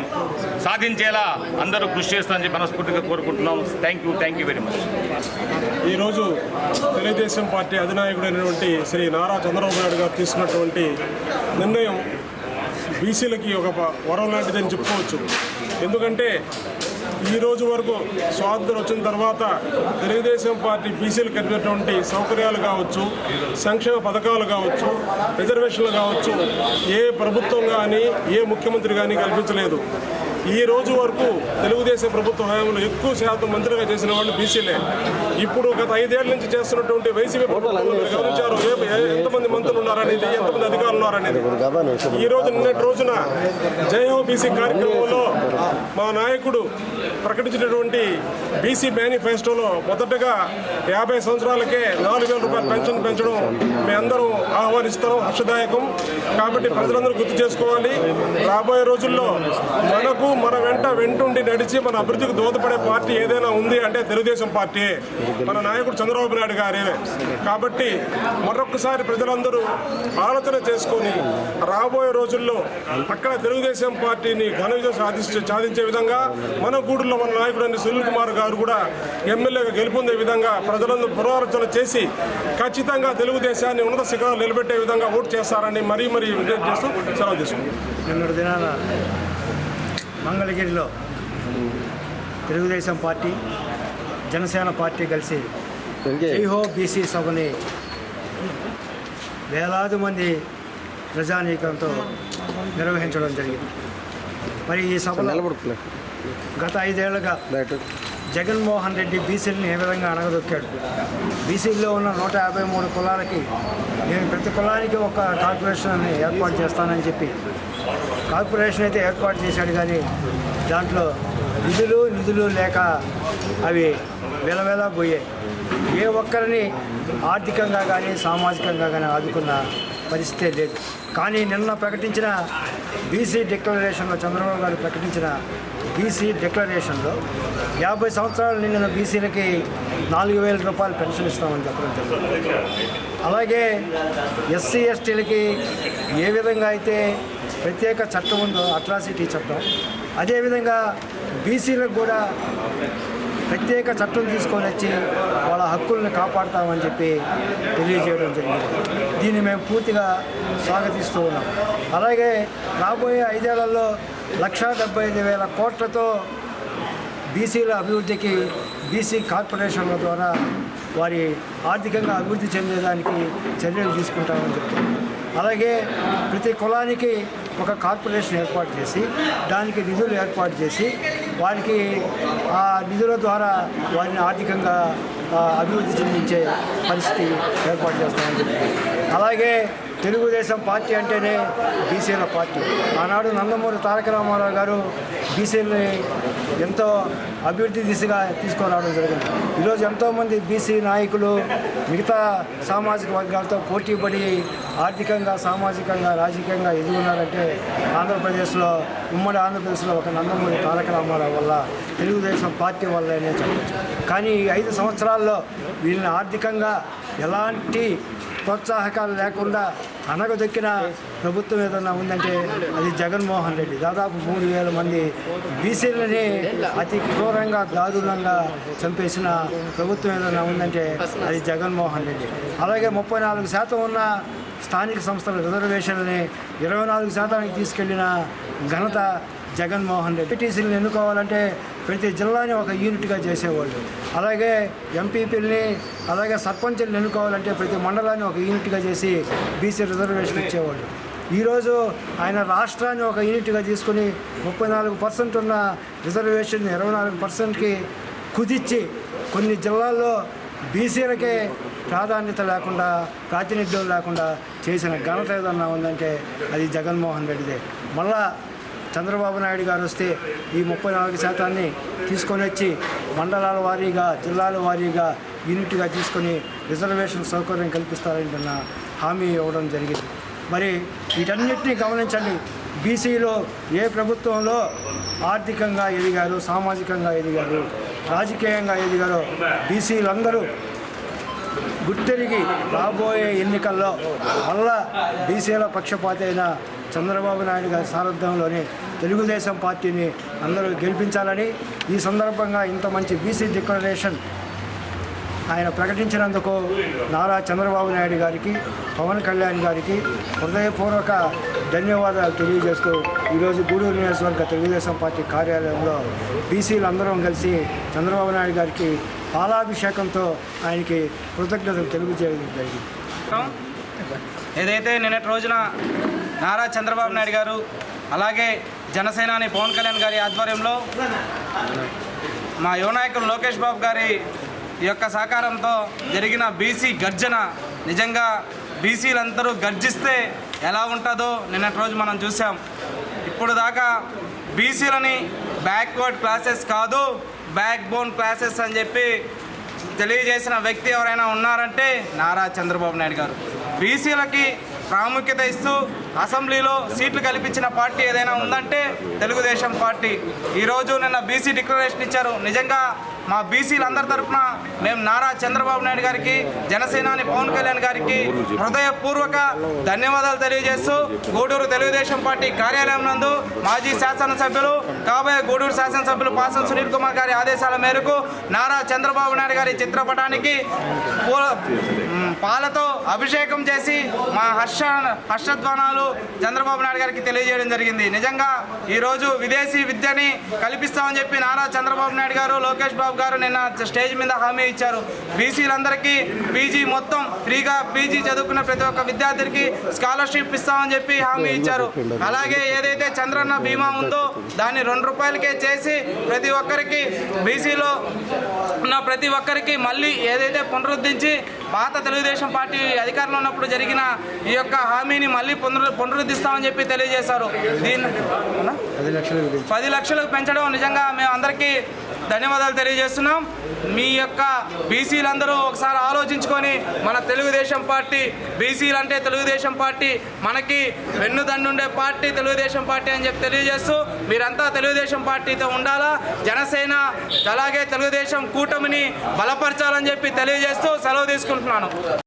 F: సాధించేలా అందరూ కృషి చేస్తారని చెప్పి మనస్ఫూర్తిగా కోరుకుంటున్నాం. Thank you very much.
H: ఈరోజు తెలుగుదేశం పార్టీ అధినాయకుడైనటువంటి శ్రీ నారా చంద్రబాబు నాయుడు గారు తీసుకున్నటువంటి నిర్ణయం బీసీలకి ఒక వరం లాంటిదని చెప్పుకోవచ్చు. ఎందుకంటే ఈ రోజు వరకు స్వాతంత్రం వచ్చిన తర్వాత తెలుగుదేశం పార్టీ బీసీలు కలిగినటువంటి సౌకర్యాలు కావచ్చు, సంక్షేమ పథకాలు కావచ్చు, రిజర్వేషన్లు కావచ్చు ఏ ప్రభుత్వం కానీ ఏ ముఖ్యమంత్రి కానీ కల్పించలేదు. ఈ రోజు వరకు తెలుగుదేశం ప్రభుత్వ హయాంలో ఎక్కువ శాతం మంత్రులుగా చేసిన వాళ్ళు బీసీలే. ఇప్పుడు గత 5 ఏళ్ల నుంచి చేస్తున్నటువంటి వైసీపీ ప్రభుత్వంలో మీరు గమనించారు ఎంతమంది మంత్రులు ఉన్నారనేది, ఎంతమంది అధికారులు ఉన్నారనేది. ఈ రోజు నిన్నటి రోజున జయహో బీసీ కార్యక్రమంలో మా నాయకుడు ప్రకటించినటువంటి బీసీ మేనిఫెస్టోలో మొదటగా 50 సంవత్సరాలకే 4,000 రూపాయల పెన్షన్ పెంచడం మీ అందరూ ఆహ్వానిస్తాం, హర్షదాయకం. కాబట్టి ప్రజలందరూ గుర్తు చేసుకోవాలి, రాబోయే రోజుల్లో మనకు మన వెంటుండి నడిచి మన అభివృద్ధికి దోహదపడే పార్టీ ఏదైనా ఉంది అంటే తెలుగుదేశం పార్టీ, మన నాయకుడు చంద్రబాబు నాయుడు గారే. కాబట్టి మరొకసారి ప్రజలందరూ ఆలోచన చేసుకొని రాబోయే రోజుల్లో అక్కడ తెలుగుదేశం పార్టీని ఘన విజయం సాధించే విధంగా మన గూడూరులో మన నాయకుడు సునీల్ కుమార్ గారు కూడా ఎమ్మెల్యేగా గెలుపొందే విధంగా ప్రజలందరూ పునరాలోచన చేసి ఖచ్చితంగా తెలుగుదేశాన్ని ఉన్నత శిఖరాలు నిలబెట్టే విధంగా ఓటు చేస్తారని మరీ విజ్ఞప్తి చేస్తూ సెలవు తీసుకుంటాం.
I: నిన్నటి దినాన మంగళగిరిలో తెలుగుదేశం పార్టీ, జనసేన పార్టీ కలిసి జైహో బీసీ సభని వేలాది మంది ప్రజానీకంతో నిర్వహించడం జరిగింది. మరి ఈ సభలో గత 5 ఏళ్లుగా జగన్మోహన్ రెడ్డి బీసీలని ఏ విధంగా అణగదొక్కాడు. బీసీల్లో ఉన్న 153 కులాలకి నేను ప్రతి కులానికి ఒక కార్పొరేషన్ని ఏర్పాటు చేస్తానని చెప్పి కార్పొరేషన్ అయితే ఏర్పాటు చేశాడు. కానీ దాంట్లో నిధులు లేక అవి వెలవెలా పోయాయి. ఏ ఒక్కరిని ఆర్థికంగా కానీ సామాజికంగా కానీ ఆదుకున్న పరిస్థితే లేదు. కానీ నిన్న ప్రకటించిన బీసీ డిక్లరేషన్లో, చంద్రబాబు గారు ప్రకటించిన బీసీ డిక్లరేషన్లో 50 సంవత్సరాలు నిండిన బీసీలకి 4,000 రూపాయలు పెన్షన్ ఇస్తామని చెప్పడం జరిగింది. అలాగే ఎస్సీ ఎస్టీలకి ఏ విధంగా అయితే ప్రత్యేక చట్టం ఉందో, అట్రాసిటీ చట్టం, అదేవిధంగా బీసీలకు కూడా ప్రత్యేక చట్టం తీసుకొని వచ్చి వాళ్ళ హక్కులను కాపాడుతామని చెప్పి తెలియజేయడం జరిగింది. దీన్ని మేము పూర్తిగా స్వాగతిస్తూ ఉన్నాం. అలాగే రాబోయే 5 ఏళ్లలో 1,75,000 కోట్లతో బీసీల అభివృద్ధికి బీసీ కార్పొరేషన్ల ద్వారా వారి ఆర్థికంగా అభివృద్ధి చెందేదానికి చర్యలు తీసుకుంటామని చెప్తున్నాం. అలాగే ప్రతి కులానికి ఒక కార్పొరేషన్ ఏర్పాటు చేసి దానికి నిధులు ఏర్పాటు చేసి వారికి ఆ నిధుల ద్వారా వారిని ఆర్థికంగా అభివృద్ధి చెందించే పరిస్థితి ఏర్పాటు చేస్తామని చెప్పి అలాగే తెలుగుదేశం పార్టీ అంటేనే బీసీల పార్టీ. ఆనాడు నందమూరి తారక రామారావు గారు బీసీలని ఎంతో అభివృద్ధి దిశగా తీసుకురావడం జరిగింది. ఈరోజు ఎంతోమంది బీసీ నాయకులు మిగతా సామాజిక వర్గాలతో పోటీపడి ఆర్థికంగా, సామాజికంగా, రాజకీయంగా ఎదుగున్నారంటే ఆంధ్రప్రదేశ్లో, ఉమ్మడి ఆంధ్రప్రదేశ్లో ఒక నందమూరి తారక రామారావు వల్ల, తెలుగుదేశం పార్టీ వల్లనే చెప్పచ్చు. కానీ ఈ 5 సంవత్సరాల్లో వీళ్ళని ఆర్థికంగా ఎలాంటి ప్రోత్సాహకాలు లేకుండా అనగదొక్కిన ప్రభుత్వం ఏదన్నా ఉందంటే అది జగన్మోహన్ రెడ్డి. దాదాపు 3,000 మంది బీసీలని అతి క్రూరంగా, దారుణంగా చంపేసిన ప్రభుత్వం ఏదన్నా ఉందంటే అది జగన్మోహన్ రెడ్డి. అలాగే 34% ఉన్న స్థానిక సంస్థల రిజర్వేషన్లని 24% తీసుకెళ్లిన ఘనత జగన్మోహన్ రెడ్డి. టీసీలను ఎన్నుకోవాలంటే ప్రతి జిల్లాని ఒక యూనిట్గా చేసేవాళ్ళు. అలాగే ఎంపీపీలని, అలాగే సర్పంచులను ఎన్నుకోవాలంటే ప్రతి మండలాన్ని ఒక యూనిట్గా చేసి బీసీ రిజర్వేషన్ ఇచ్చేవాళ్ళు. ఈరోజు ఆయన రాష్ట్రాన్ని ఒక యూనిట్గా తీసుకుని 34% ఉన్న రిజర్వేషన్ 24%కి కుదిచ్చి కొన్ని జిల్లాల్లో బీసీలకే ప్రాధాన్యత లేకుండా, ప్రాతినిధ్యం లేకుండా చేసిన ఘనత ఏదన్నా ఉందంటే అది జగన్మోహన్ రెడ్డిదే. మళ్ళా చంద్రబాబు నాయుడు గారు వస్తే ఈ 34% తీసుకొని వచ్చి మండలాల వారీగా, జిల్లాల వారీగా యూనిట్గా తీసుకొని రిజర్వేషన్ సౌకర్యం కల్పిస్తారంటున్న హామీ ఇవ్వడం జరిగింది. మరి వీటన్నిటినీ గమనించండి. బీసీలో ఏ ప్రభుత్వంలో ఆర్థికంగా ఎదిగారు, సామాజికంగా ఎదిగారు, రాజకీయంగా ఎదిగారో బీసీలందరూ గుర్తెరిగి రాబోయే ఎన్నికల్లో మళ్ళా బీసీల పక్షపాతి అయిన చంద్రబాబు నాయుడు గారి సారథ్యంలోని తెలుగుదేశం పార్టీని అందరూ గెలిపించాలని, ఈ సందర్భంగా ఇంత మంచి బీసీ డిక్లరేషన్ ఆయన ప్రకటించినందుకు నారా చంద్రబాబు నాయుడు గారికి, పవన్ కళ్యాణ్ గారికి హృదయపూర్వక ధన్యవాదాలు తెలియజేస్తూ ఈరోజు గూడూరు నియోజకవర్గ తెలుగుదేశం పార్టీ కార్యాలయంలో బీసీలందరం కలిసి చంద్రబాబు నాయుడు గారికి పాలాభిషేకంతో ఆయనకి కృతజ్ఞతలు తెలియజేయడం జరిగింది.
J: ఏదైతే నిన్నటి రోజున నారా చంద్రబాబు నాయుడు గారు, అలాగే జనసేనాని పవన్ కళ్యాణ్ గారి ఆధ్వర్యంలో మా యువ నాయకులు లోకేష్ బాబు గారి యొక్క సహకారంతో జరిగిన బీసీ గర్జన, నిజంగా బీసీలందరూ గర్జిస్తే ఎలా ఉంటుందో నిన్నటి రోజు మనం చూసాం. ఇప్పుడు దాకా బీసీలని బ్యాక్వర్డ్ క్లాసెస్ కాదు, బ్యాక్ బోన్ క్లాసెస్ అని చెప్పి తెలియజేసిన వ్యక్తి ఎవరైనా ఉన్నారంటే నారా చంద్రబాబు నాయుడు గారు. బీసీలకి ప్రాముఖ్యత ఇస్తూ అసెంబ్లీలో సీట్లు కల్పించిన పార్టీ ఏదైనా ఉందంటే తెలుగుదేశం పార్టీ. ఈరోజు నిన్న బీసీ డిక్లరేషన్ ఇచ్చారు. నిజంగా మా బీసీలందరి తరఫున మేము నారా చంద్రబాబు నాయుడు గారికి, జనసేనాని పవన్ కళ్యాణ్ గారికి హృదయపూర్వక ధన్యవాదాలు తెలియజేస్తూ గూడూరు తెలుగుదేశం పార్టీ కార్యాలయం నందు మాజీ శాసనసభ్యులు, కాబోయే గూడూరు శాసనసభ్యులు పాసం సునీల్ కుమార్ గారి ఆదేశాల మేరకు నారా చంద్రబాబు నాయుడు గారి చిత్రపటానికి పాలతో అభిషేకం చేసి మా హర్షధ్వానాలు చంద్రబాబు నాయుడు గారికి తెలియజేయడం జరిగింది. నిజంగా ఈరోజు విదేశీ విద్యని కల్పిస్తామని చెప్పి నారా చంద్రబాబు నాయుడు గారు, లోకేష్ బాబు గారు నిన్న స్టేజ్ మీద హామీ ఇచ్చారు. బీసీలందరికీ పీజీ మొత్తం ఫ్రీగా పీజీ చదువుకున్న ప్రతి ఒక్క విద్యార్థికి స్కాలర్షిప్ ఇస్తామని చెప్పి హామీ ఇచ్చారు. అలాగే ఏదైతే చంద్రన్న బీమా ఉందో దాన్ని ₹2 చేసి ప్రతి ఒక్కరికి, బీసీలో ఉన్న ప్రతి ఒక్కరికి మళ్ళీ ఏదైతే పునరుద్ధరించి పాత తెలుగుదేశం పార్టీ అధికారంలో ఉన్నప్పుడు జరిగిన ఈ యొక్క హామీని మళ్ళీ పునరుద్ధరిస్తామని చెప్పి తెలియజేశారు. దీన్ని 10 లక్షలకు పెంచడం నిజంగా మేము అందరికీ ధన్యవాదాలు తెలియజేస్తున్నాం. మీ యొక్క బీసీలందరూ ఒకసారి ఆలోచించుకొని మన తెలుగుదేశం పార్టీ, బీసీలు అంటే తెలుగుదేశం పార్టీ, మనకి వెన్నుదన్నుండే పార్టీ తెలుగుదేశం పార్టీ అని చెప్పి తెలియజేస్తూ మీరంతా తెలుగుదేశం పార్టీతో ఉండాలా, జనసేన అలాగే తెలుగుదేశం కూటమిని బలపరచాలని చెప్పి తెలియజేస్తూ సెలవు తీసుకుంటున్నాను.